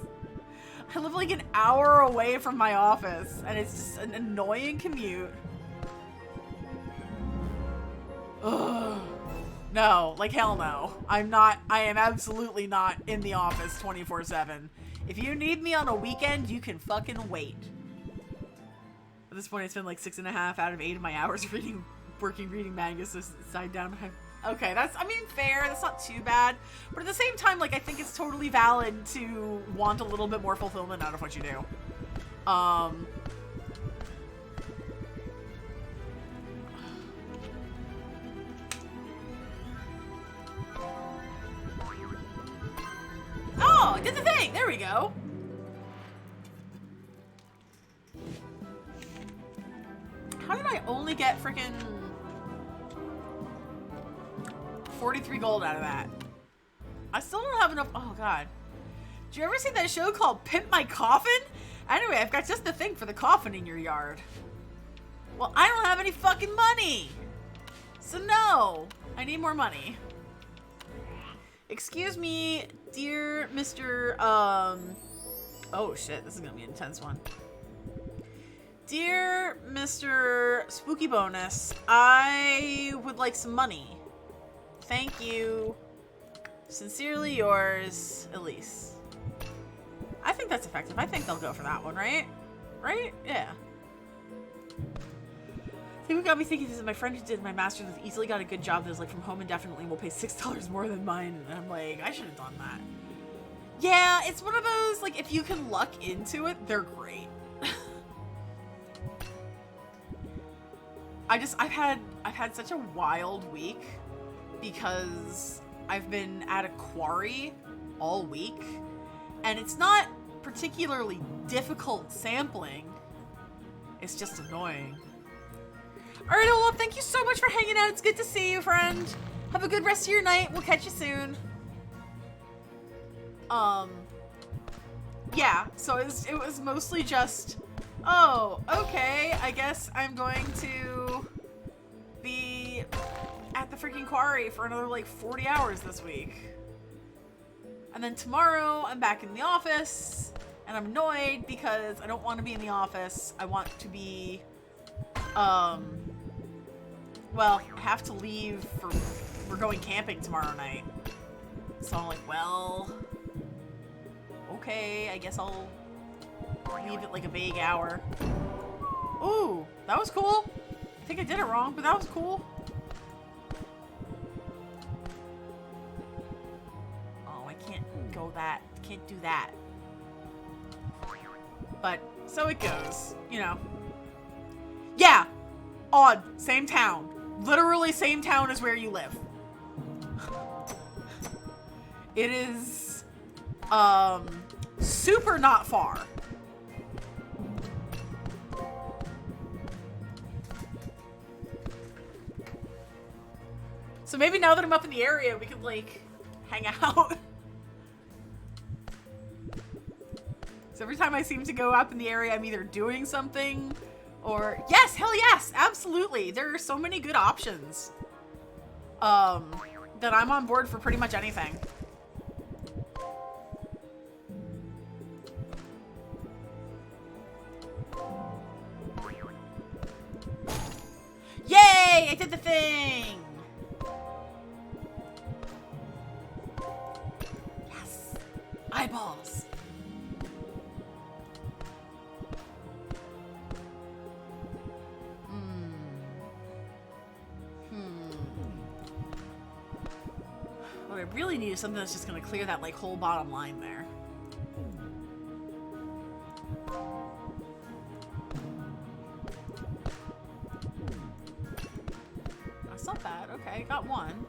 I live like an hour away from my office and it's just an annoying commute. Ugh. No, like hell no. I am absolutely not in the office 24/7. If you need me on a weekend, you can fucking wait. At this point, I spend like 6.5 out of 8 of my hours reading manga, so side down. Okay, that's, I mean, fair. That's not too bad. But at the same time, like, I think it's totally valid to want a little bit more fulfillment out of what you do. Oh, I did the thing! There we go! How did I only get freaking 43 gold out of that? I still don't have enough. Oh, God. Did you ever see that show called Pimp My Coffin? Anyway, I've got just the thing for the coffin in your yard. Well, I don't have any fucking money! So, no! I need more money. Excuse me, dear Mr. Oh shit, this is gonna be an intense one. Dear Mr. Spooky Bonus, I would like some money. Thank you. Sincerely yours, Elise. I think that's effective. I think they'll go for that one, right? Right? Yeah. I think what got me thinking is my friend who did my master's has easily got a good job that was like from home indefinitely and will pay $6 more than mine. And I'm like, I should have done that. Yeah, it's one of those, like, if you can luck into it, they're great. I've had such a wild week because I've been at a quarry all week and it's not particularly difficult sampling. It's just annoying. Alright, Olaf, thank you so much for hanging out. It's good to see you, friend. Have a good rest of your night. We'll catch you soon. Yeah, so it was mostly just, oh, okay, I guess I'm going to be at the freaking quarry for another, like, 40 hours this week. And then tomorrow, I'm back in the office, and I'm annoyed because I don't want to be in the office. I want to be, well, I have to leave we're going camping tomorrow night. So I'm like, well, okay, I guess I'll leave it like a vague hour. Ooh, that was cool. I think I did it wrong, but that was cool. Oh, I can't go that. Can't do that. But, so it goes, you know. Yeah! Odd. Same town. Literally same town as where you live. It is, super not far. So maybe now that I'm up in the area, we could, like, hang out. So every time I seem to go up in the area, I'm either doing something or... Yes! Hell yes! Absolutely! There are so many good options. That I'm on board for pretty much anything. Yay! I did the thing! Yes! Eyeballs! What I really need is something that's just gonna clear that, like, whole bottom line there. That's not bad. Okay, got one.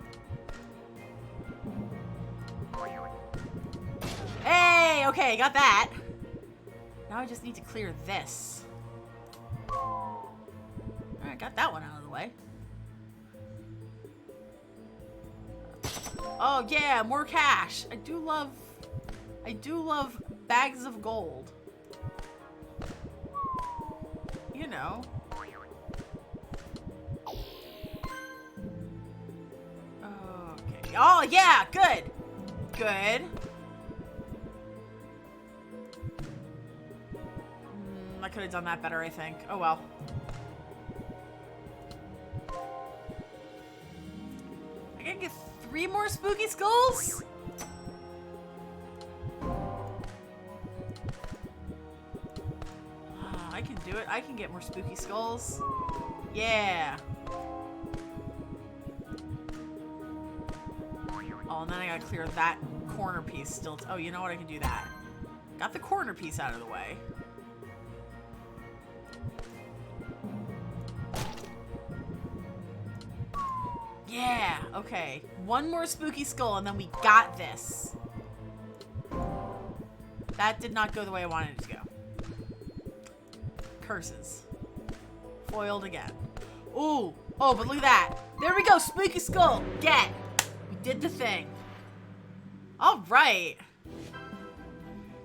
Hey! Okay, got that. Now I just need to clear this. Alright, got that one out of the way. Oh yeah, more cash. I do love bags of gold. You know. Okay. Oh yeah, good. Good. I could have done that better, I think. Oh well. I gotta get 3 more spooky skulls? I can do it. I can get more spooky skulls. Yeah. Oh, and then I gotta clear that corner piece still. Oh, you know what? I can do that. Got the corner piece out of the way. Yeah, okay. 1 more spooky skull and then we got this. That did not go the way I wanted it to go. Curses. Foiled again. Ooh. Oh, but look at that. There we go, spooky skull. Get. We did the thing. All right.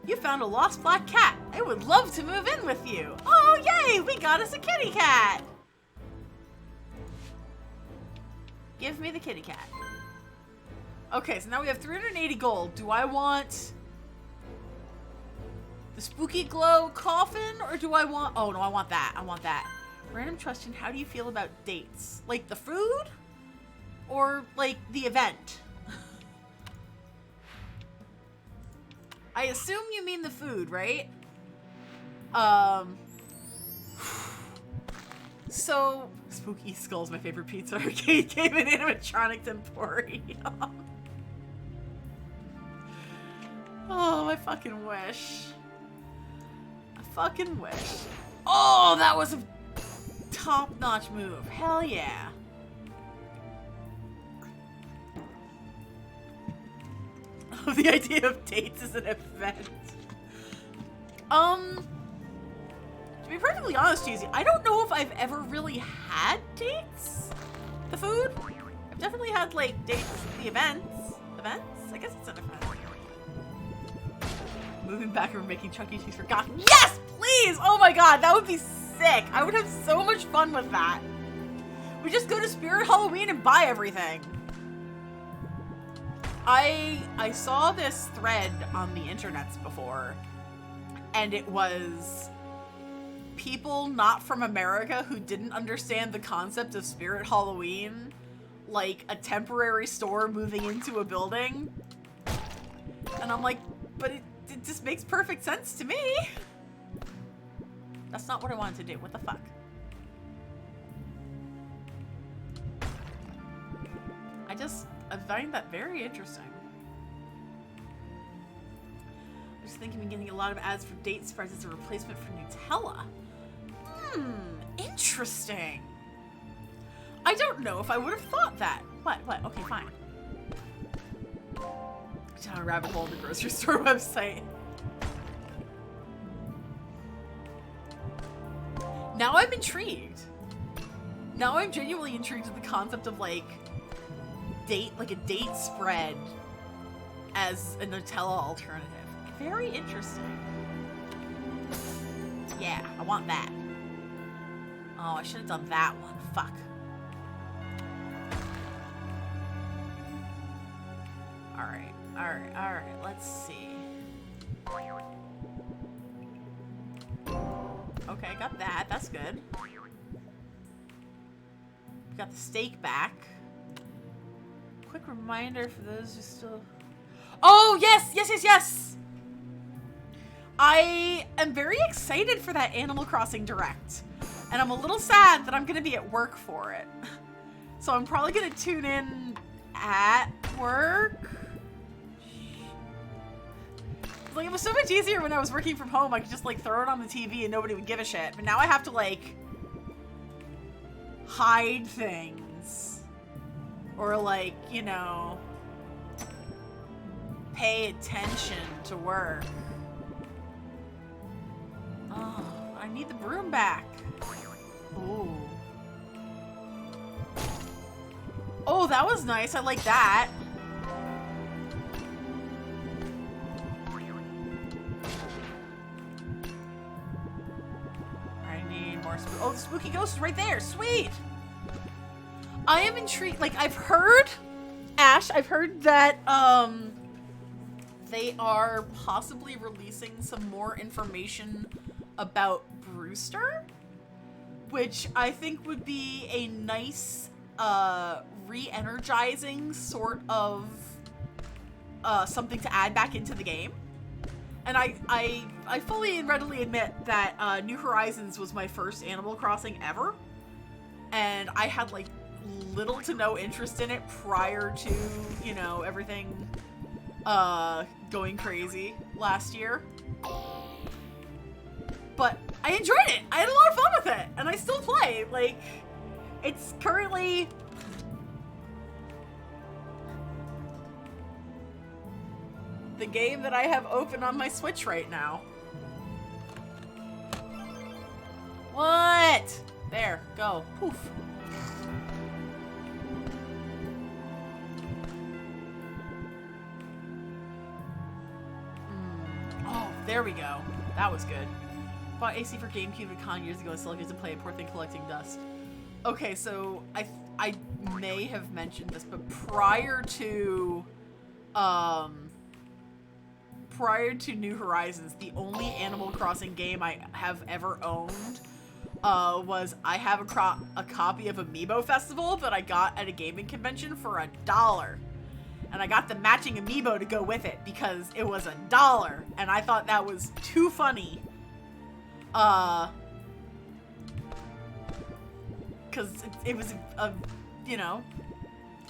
You found a lost black cat. I would love to move in with you. Oh, yay, we got us a kitty cat. Give me the kitty cat. Okay, so now we have 380 gold. Do I want the spooky glow coffin or do I want... Oh, no, I want that. I want that. Random question, how do you feel about dates? Like the food or like the event? I assume you mean the food, right? So, Spooky Skull's my favorite pizza arcade game in animatronics Emporium. Oh, I fucking wish. I fucking wish. Oh, that was a top-notch move. Hell yeah. Oh, the idea of dates is an event. To be perfectly honest, Cheesy, I don't know if I've ever really had dates. The food? I've definitely had, like, dates, the events. Events? I guess it's an event. Moving back and making Chuck E. Cheese forgotten. Yes, please! Oh my god, that would be sick. I would have so much fun with that. We just go to Spirit Halloween and buy everything. I saw this thread on the internets before, and it was people not from America who didn't understand the concept of Spirit Halloween, like a temporary store moving into a building, And I'm like, but it just makes perfect sense to me. That's not what I wanted to do. What the fuck? I find that very interesting. I just think we've been getting a lot of ads for date spreads as a replacement for Nutella. Interesting. I don't know if I would have thought that. What? Okay, fine. Down a rabbit hole in the grocery store website. Now I'm intrigued. Now I'm genuinely intrigued with the concept of like a date spread as a Nutella alternative. Very interesting. Yeah, I want that. Oh, I should have done that one. Fuck. Alright, let's see. Okay, got that. That's good. Got the steak back. Quick reminder for those who still... Oh, yes! I am very excited for that Animal Crossing Direct. And I'm a little sad that I'm going to be at work for it. So I'm probably going to tune in at work. Like, it was so much easier when I was working from home. I could just, like, throw it on the TV and nobody would give a shit. But now I have to, like, hide things. Or, like, you know, pay attention to work. Oh, I need the broom back. Ooh. Oh, that was nice. I like that. Oh, the spooky ghost is right there. Sweet. I am intrigued. Like, I've heard, Ash, I've heard that, they are possibly releasing some more information about Brewster, which I think would be a nice, re-energizing sort of, something to add back into the game. And I fully and readily admit that New Horizons was my first Animal Crossing ever. And I had, like, little to no interest in it prior to, you know, everything going crazy last year. But I enjoyed it. I had a lot of fun with it. And I still play. Like, it's currently... the game that I have open on my Switch right now. What? There, go. Poof. Oh, there we go. That was good. Bought AC for GameCube a con years ago and still gets to play a poor thing collecting dust. Okay, so I may have mentioned this, but prior to New Horizons, the only Animal Crossing game I have ever owned was I have a copy of Amiibo Festival that I got at a gaming convention for $1. And I got the matching Amiibo to go with it because it was $1. And I thought that was too funny. Because it was a, you know,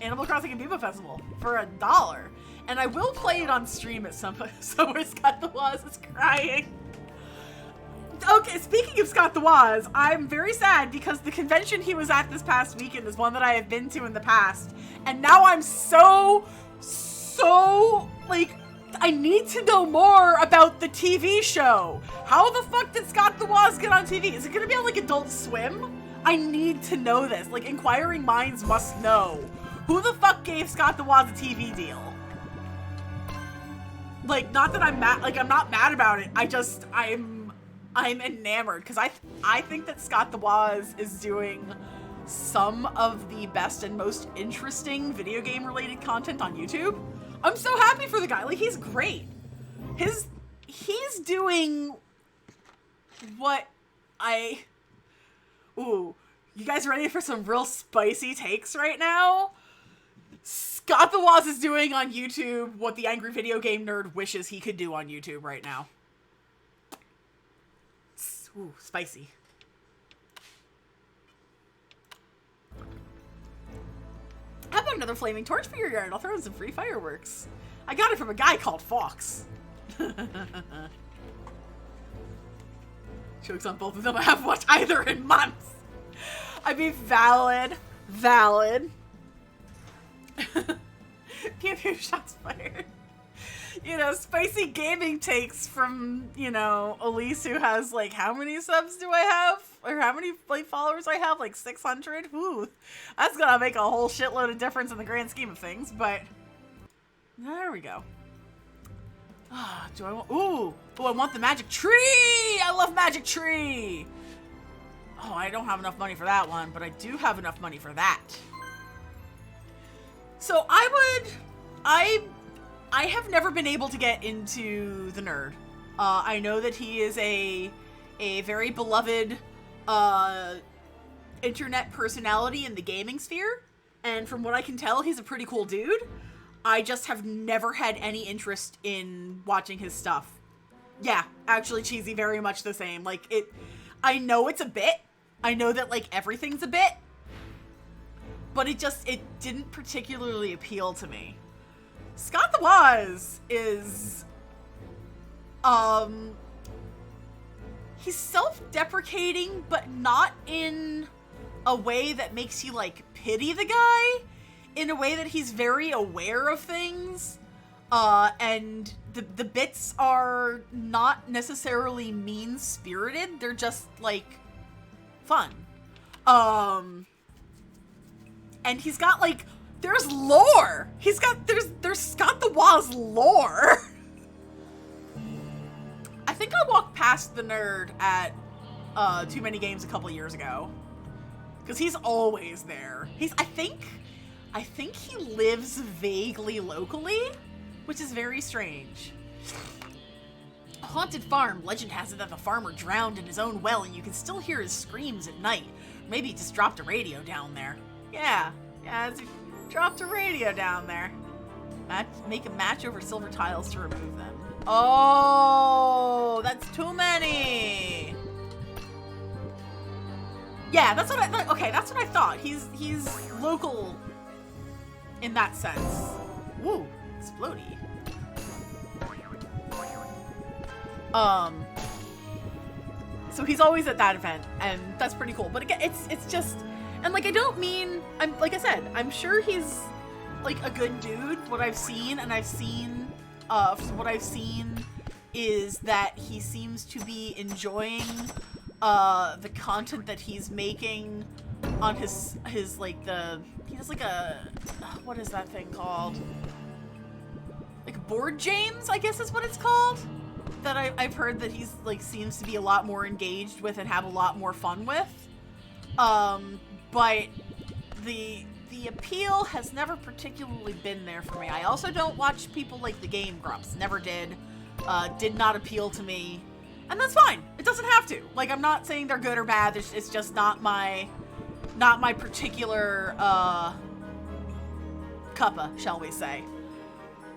Animal Crossing Amiibo Festival for $1. And I will play it on stream at some point. So where Scott the Waz is crying. Okay, speaking of Scott the Waz, I'm very sad because the convention he was at this past weekend is one that I have been to in the past. And now I'm so, like, I need to know more about the TV show. How the fuck did Scott the Waz get on TV? Is it gonna be on, like, Adult Swim? I need to know this. Like, inquiring minds must know. Who the fuck gave Scott the Waz a TV deal? Like, not that I'm mad, like, I'm not mad about it. I'm enamored, because I think that Scott the Waz is doing some of the best and most interesting video game related content on YouTube. I'm so happy for the guy. Like, he's great. He's doing what ooh, you guys ready for some real spicy takes right now? Scott the Woz is doing on YouTube what the angry video game nerd wishes he could do on YouTube right now. Ooh, spicy. How about another flaming torch for your yard? I'll throw in some free fireworks. I got it from a guy called Fox. Jokes on both of them. I haven't watched either in months. I mean, valid. Pew pew, shots fired. You know, spicy gaming takes from, you know, Elise, who has, like, how many subs do I have? Or how many, like, followers I have? Like, 600? Ooh, that's gonna make a whole shitload of difference in the grand scheme of things, but... There we go. Ah, do I want... Ooh, I want the magic tree! I love magic tree! Oh, I don't have enough money for that one, but I do have enough money for that. So I have never been able to get into the nerd. I know that he is a very beloved internet personality in the gaming sphere, and from what I can tell, he's a pretty cool dude. I just have never had any interest in watching his stuff. Yeah, actually, Cheesy, very much the same. Like, I know it's a bit. I know that, like, everything's a bit. But it didn't particularly appeal to me. Scott the Woz is, he's self-deprecating, but not in a way that makes you, like, pity the guy. In a way that he's very aware of things, and the bits are not necessarily mean-spirited. They're just, like, fun. And he's got, like, there's lore. There's Scott the Woz lore. I think I walked past the nerd at Too Many Games a couple years ago, because he's always there. I think he lives vaguely locally, which is very strange. A haunted farm. Legend has it that the farmer drowned in his own well and you can still hear his screams at night. Maybe he just dropped a radio down there. Yeah, he dropped a radio down there. Make a match over silver tiles to remove them. Oh, that's too many. Yeah, that's what I thought. Okay, that's what I thought. He's local in that sense. Woo, explodey. So he's always at that event, and that's pretty cool. But again, it's just, and like, I don't mean, like I said, I'm sure he's like a good dude. What I've seen, what I've seen is that he seems to be enjoying the content that he's making on his like he does like a, what is that thing called? Like board games, I guess is what it's called. That I've heard that he's like seems to be a lot more engaged with and have a lot more fun with. But the appeal has never particularly been there for me. I also don't watch people like the Game Grumps. Never did. Did not appeal to me. And that's fine. It doesn't have to. Like, I'm not saying they're good or bad. It's just not my particular cuppa, shall we say.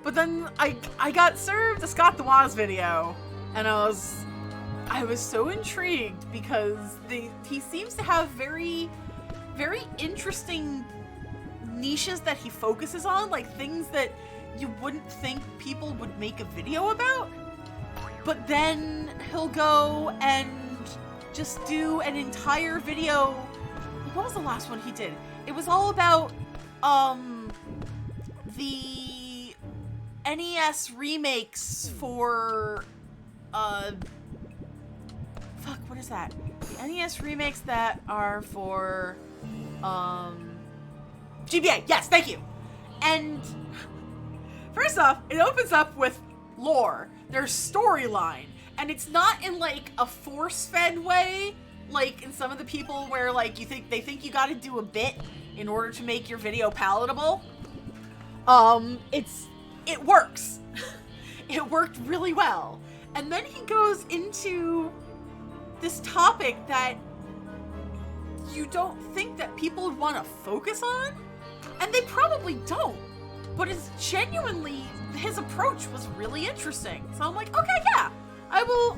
But then I got served a Scott the Woz video, and I was so intrigued because he seems to have very, very interesting niches that he focuses on, like things that you wouldn't think people would make a video about. But then he'll go and just do an entire video. What was the last one he did? It was all about the NES remakes for fuck, what is that? The NES remakes that are for GBA. Yes, thank you. And first off, it opens up with lore. There's storyline, and it's not in like a force-fed way, like in some of the people where like they think you got to do a bit in order to make your video palatable. It works. It worked really well. And then he goes into this topic that you don't think that people would want to focus on, and they probably don't. but it's genuinely, his approach was really interesting. So I'm like, okay, yeah, I will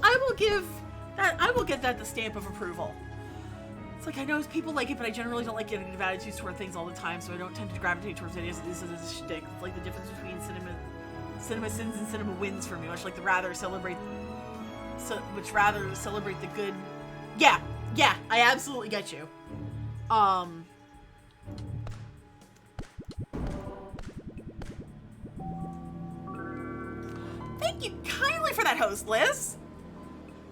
get that the stamp of approval. It's like, I know people like it, but I generally don't like getting negative attitudes toward things all the time, so I don't tend to gravitate towards videos. This is a shtick. It's like the difference between cinema sins and cinema wins for me, much like rather celebrate the good. Yeah, I absolutely get you. Thank you kindly for that host, Liz.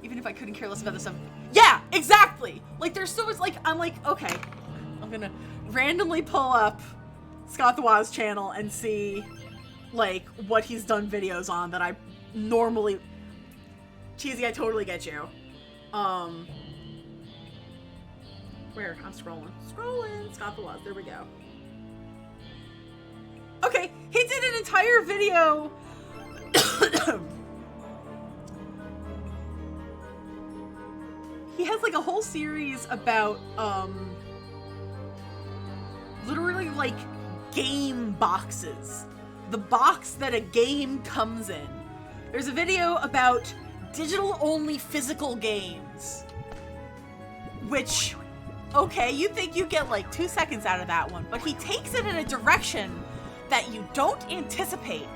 Even if I couldn't care less about this stuff. Yeah, exactly. Like, there's so much, like, I'm like, okay, I'm gonna randomly pull up Scott the Waz channel and see, like, what he's done videos on that I normally... Cheesy, I totally get you. Where? I'm scrolling. Scott the Waz, there we go. Okay, he did an entire video... He has like a whole series about literally like game boxes. The box that a game comes in. There's a video about digital only physical games. Which, okay, you think you get like 2 seconds out of that one, but he takes it in a direction that you don't anticipate.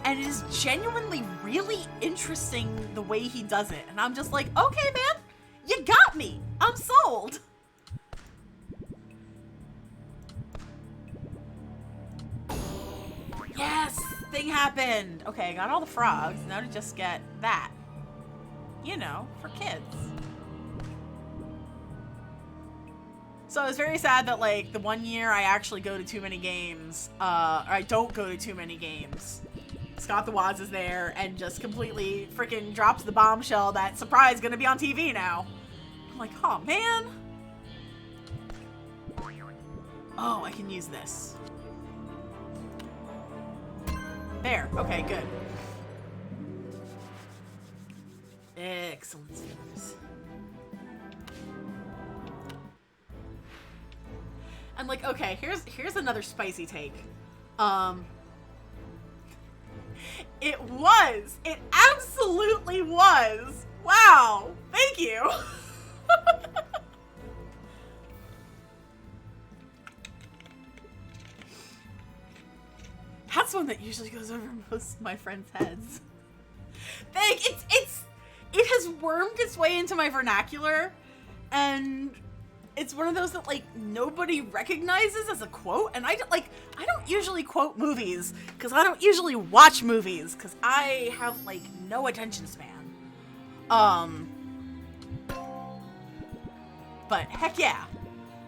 And it is genuinely really interesting the way he does it. And I'm just like, okay, man, you got me. I'm sold. Yes, thing happened. Okay, I got all the frogs. Now to just get that. You know, for kids. So I was very sad that, like, the 1 year I actually go to too many games, or I don't go to too many games, Scott the Waz is there and just completely freaking drops the bombshell that surprise gonna be on TV now. I'm like, oh man. Oh, I can use this. There. Okay, good. Excellent. I'm like, okay, here's another spicy take. It absolutely was. Wow. Thank you. That's one that usually goes over most of my friends' heads. It has wormed its way into my vernacular, and it's one of those that, like, nobody recognizes as a quote, and I don't usually quote movies, because I don't usually watch movies, because I have, like, no attention span. But heck yeah,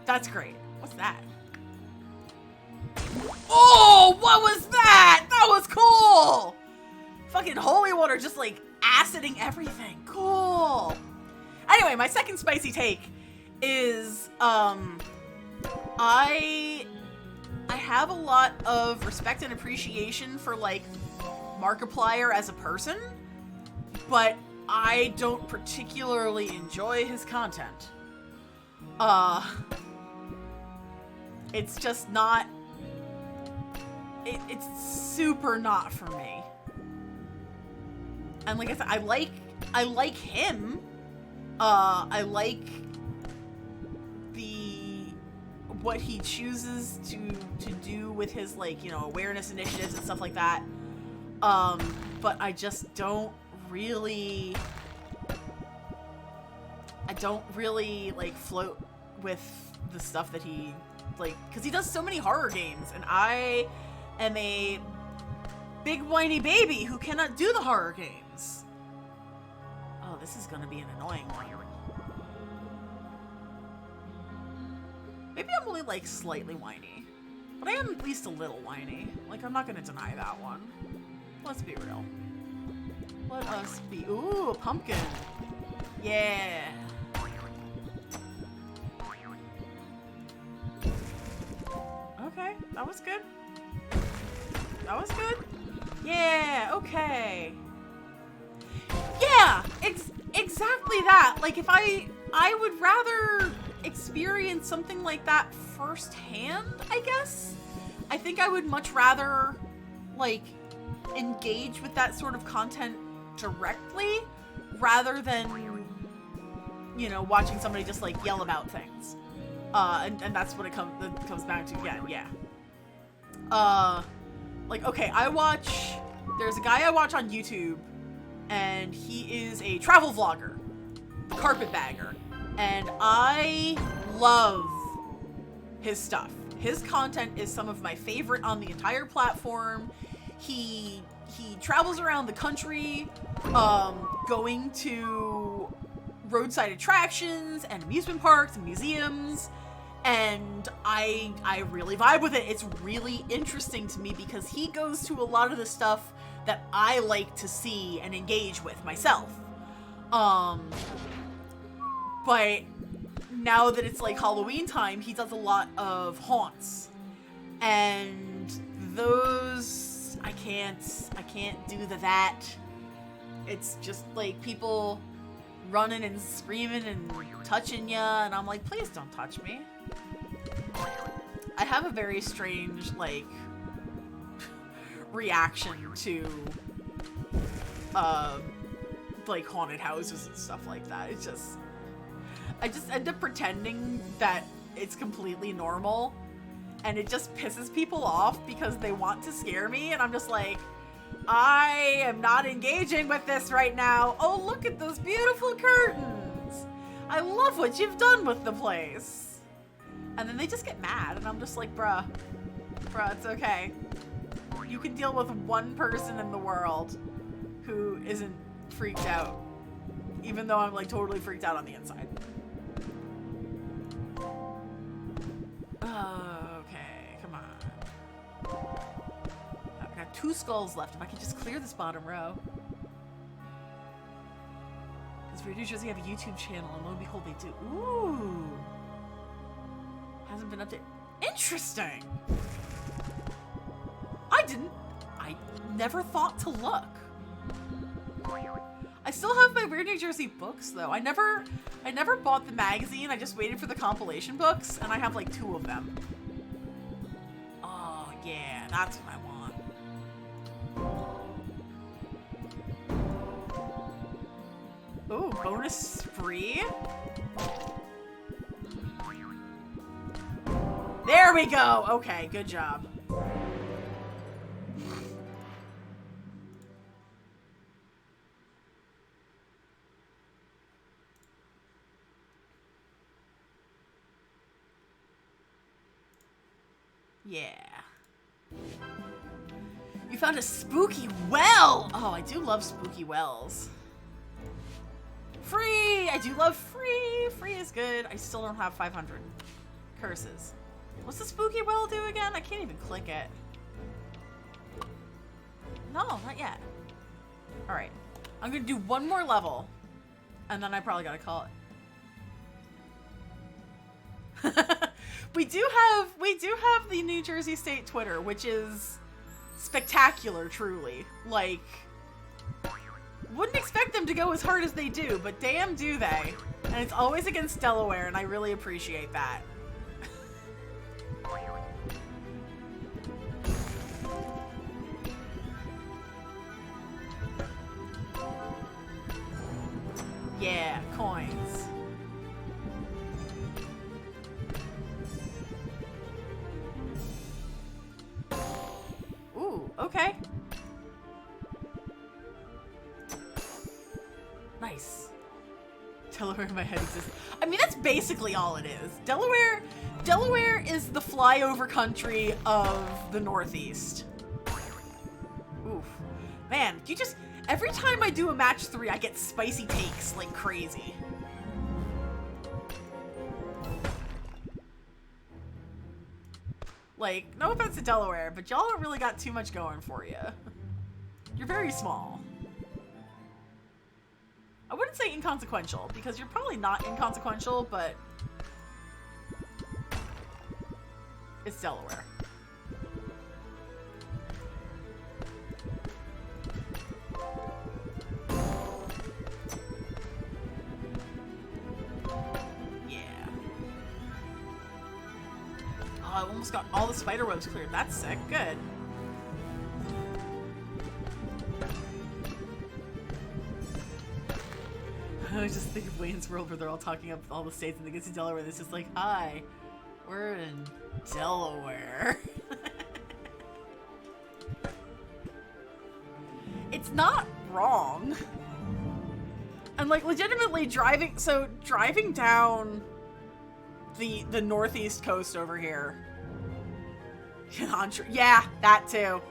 that's great. What's that? Oh, what was that? That was cool! Fucking holy water just, like, aciding everything. Cool. Anyway, my second spicy take is, I have a lot of respect and appreciation for, like, Markiplier as a person, but I don't particularly enjoy his content. It's just not, it's super not for me. And like I said, I like him. I like what he chooses to do with his, like, you know, awareness initiatives and stuff like that. But I just don't really like float with the stuff that he, like, because he does so many horror games, and I am a big whiny baby who cannot do the horror games. Oh, this is gonna be an annoying one. Maybe I'm only, like, slightly whiny, but I am at least a little whiny. Like, I'm not gonna deny that one. Let's be real. Let us be. Ooh, a pumpkin. Yeah. Okay, that was good. That was good. Yeah, okay. Yeah, exactly that. Like, if I would rather experience something like that firsthand, I guess. I think I would much rather like, engage with that sort of content directly, rather than, you know, watching somebody just, like, yell about things. And that's what it comes back to again, yeah. Like, okay, there's a guy I watch on YouTube, and he is a travel vlogger, the carpetbagger, and I love his stuff. His content is some of my favorite on the entire platform. He travels around the country, going to roadside attractions and amusement parks and museums, and I really vibe with it. It's really interesting to me because he goes to a lot of the stuff that I like to see and engage with myself. But now that it's like Halloween time, he does a lot of haunts. And those, I can't do that. It's just like people running and screaming and touching ya, and I'm like, please don't touch me. I have a very strange, like, reaction to, like, haunted houses and stuff like that. It's just, I just end up pretending that it's completely normal, and it just pisses people off because they want to scare me, and I'm just like, I am not engaging with this right now. Oh, look at those beautiful curtains. I love what you've done with the place. And then they just get mad, and I'm just like, bruh, it's okay. You can deal with one person in the world who isn't freaked out, even though I'm like totally freaked out on the inside. Okay, come on. I've got 2 skulls left. If I could just clear this bottom row. Does Weird New Jersey have a YouTube channel? And lo and behold, they do. Ooh. Hasn't been updated. Interesting. I never thought to look. I still have my Weird New Jersey books though. I never bought the magazine. I just waited for the compilation books, and I have like 2 of them. Oh yeah, that's what I want. Ooh, bonus free? There we go! Okay, good job. Yeah. You found a spooky well! Oh, I do love spooky wells. Free! I do love free! Free is good. I still don't have 500 curses. What's the spooky well do again? I can't even click it. No, not yet. Alright. I'm gonna do 1 more level. And then I probably gotta call it. We do have the New Jersey State Twitter, which is spectacular, truly. Like, wouldn't expect them to go as hard as they do, but damn do they. And it's always against Delaware, and I really appreciate that. Yeah, coins. Ooh, okay. Nice. Delaware in my head exists. I mean, that's basically all it is. Delaware is the flyover country of the Northeast. Oof. Man, you just... Every time I do a match 3, I get spicy takes like crazy. Like, no offense to Delaware, but y'all don't really got too much going for you. You're very small. I wouldn't say inconsequential, because you're probably not inconsequential, but it's Delaware. I almost got all the spider webs cleared. That's sick. Good. I just think of Wayne's World where they're all talking up all the states and they get to Delaware and it's just like, hi, we're in Delaware. It's not wrong. And like legitimately driving down the northeast coast over here. Yeah, that too.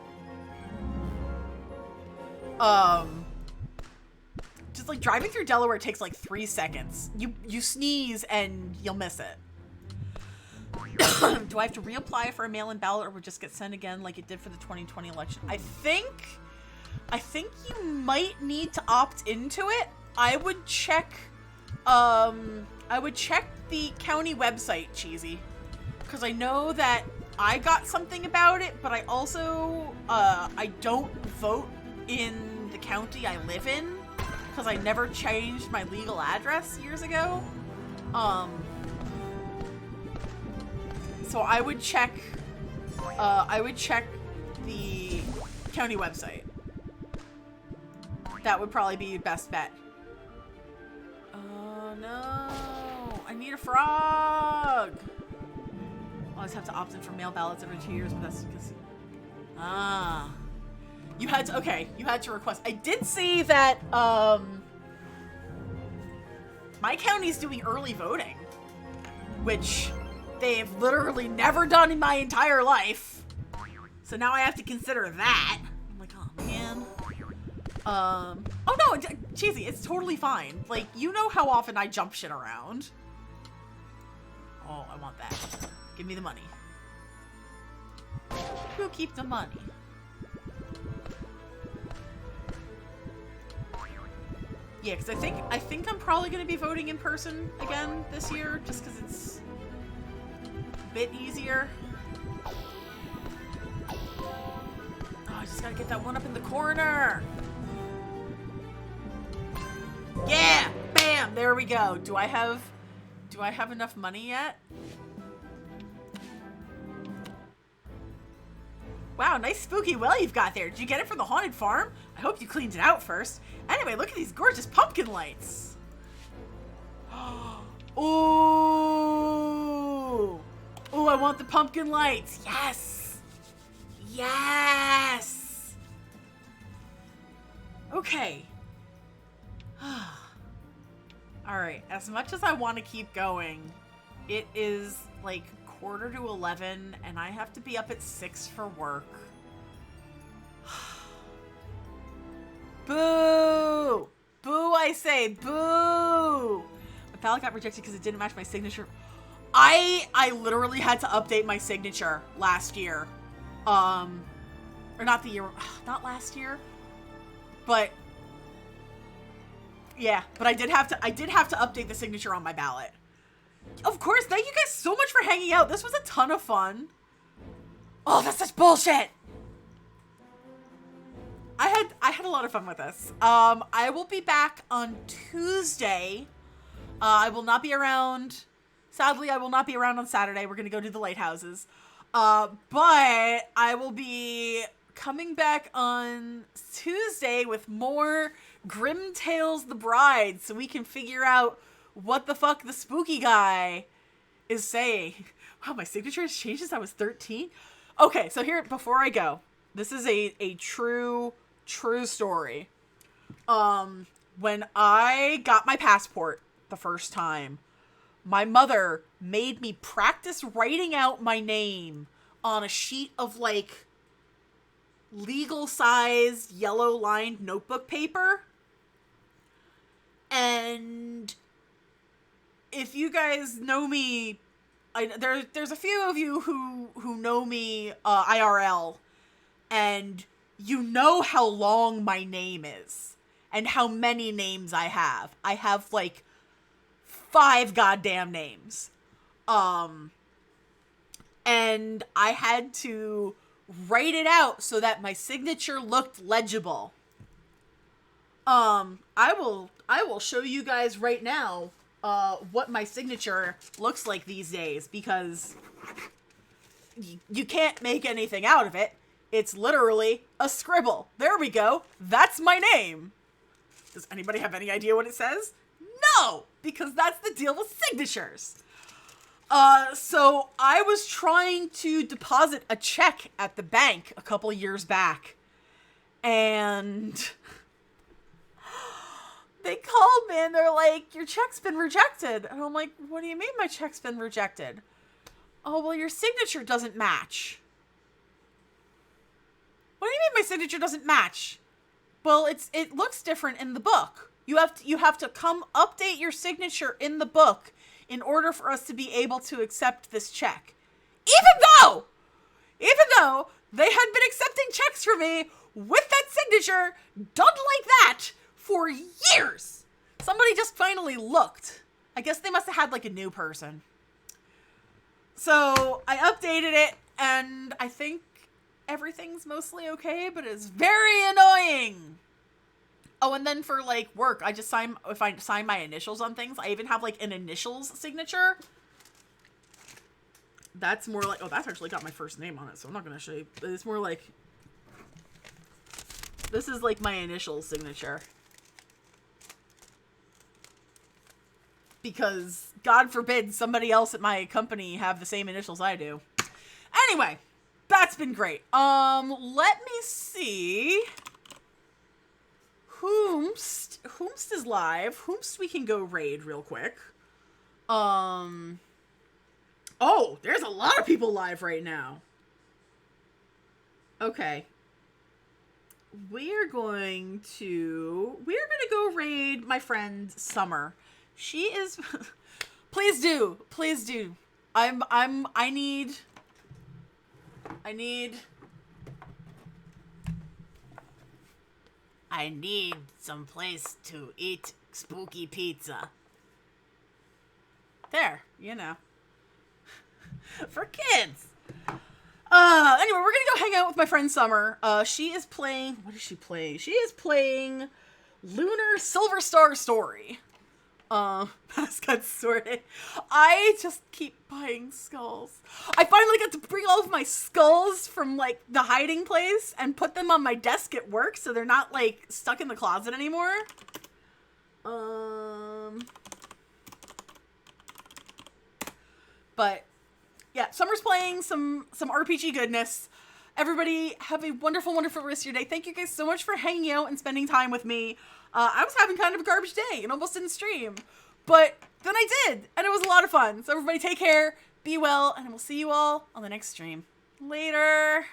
Just like driving through Delaware takes like 3 seconds. You sneeze and you'll miss it. Do I have to reapply for a mail-in ballot or will it just get sent again like it did for the 2020 election? I think you might need to opt into it. I would check the county website, Cheesy. Because I know that I got something about it, but I also I don't vote in the county I live in because I never changed my legal address years ago. So I would check the county website. That would probably be your best bet. Oh no, I need a frog. I always have to opt in for mail ballots every 2 years, but that's because you had to request. I did see that my county's doing early voting, which they've literally never done in my entire life. So now I have to consider that. I'm like, oh man. Oh no, Cheesy, it's totally fine. Like, you know how often I jump shit around. Oh, I want that. Give me the money. Who keep the money? Yeah, because I think I'm probably going to be voting in person again this year, just because it's a bit easier. Oh, I just gotta get that one up in the corner. Yeah, bam, there we go. Do I have enough money yet? Wow, nice spooky well you've got there. Did you get it from the haunted farm? I hope you cleaned it out first. Anyway, look at these gorgeous pumpkin lights. Ooh. Ooh, I want the pumpkin lights. Yes. Yes. Okay. All right, as much as I want to keep going, it is like 10:45 and I have to be up at 6 for work. Boo! Boo, I say, boo! My ballot got rejected because it didn't match my signature. I literally had to update my signature last year. Or not the year, not last year, but yeah, but I did have to update the signature on my ballot. Of course, thank you guys so much for hanging out. This was a ton of fun. Oh, that's such bullshit. I had a lot of fun with this. I will be back on Tuesday. I will not be around. Sadly, I will not be around on Saturday. We're going to go to the lighthouses. But I will be coming back on Tuesday with more Grim Tales the Bride so we can figure out what the fuck the spooky guy is saying. Wow, my signature has changed since I was 13. Okay, so here, before I go, this is a true story. When I got my passport the first time, my mother made me practice writing out my name on a sheet of like legal sized yellow lined notebook paper. And if you guys know me, there's a few of you who know me IRL, and you know how long my name is and how many names I have. I have like 5 goddamn names. And I had to write it out so that my signature looked legible. I will show you guys right now what my signature looks like these days, because you can't make anything out of it. It's literally a scribble. There we go. That's my name. Does anybody have any idea what it says? No, because that's the deal with signatures. So I was trying to deposit a check at the bank a couple years back, and they called me and they're like, your check's been rejected. And I'm like, what do you mean my check's been rejected? Oh, well, your signature doesn't match. What do you mean my signature doesn't match? Well, it looks different in the book. You have to come update your signature in the book in order for us to be able to accept this check. Even though they had been accepting checks for me with that signature done like that for years. Somebody just finally looked. I guess they must have had like a new person. So I updated it and I think everything's mostly okay, but it's very annoying. Oh, and then for like work, if I sign my initials on things, I even have like an initials signature. That's more like, oh, that's actually got my first name on it, so I'm not going to show you. But it's more like, this is like my initials signature. Because God forbid somebody else at my company have the same initials I do. Anyway, that's been great. Let me see. Whomst is live. Whomst we can go raid real quick. Oh, there's a lot of people live right now. Okay. We're gonna go raid my friend Summer. She is please do. I need some place to eat spooky pizza. There, you know. For kids. Anyway, we're gonna go hang out with my friend Summer. She is playing, what is she playing? She is playing Lunar Silver Star Story. Mascot sorted. I just keep buying skulls. I finally got to bring all of my skulls from, like, the hiding place and put them on my desk at work so they're not, like, stuck in the closet anymore. But, yeah, Summer's playing some RPG goodness. Everybody, have a wonderful, wonderful rest of your day. Thank you guys so much for hanging out and spending time with me. I was having kind of a garbage day and almost didn't stream. But then I did, and it was a lot of fun. So everybody take care, be well, and we'll see you all on the next stream. Later!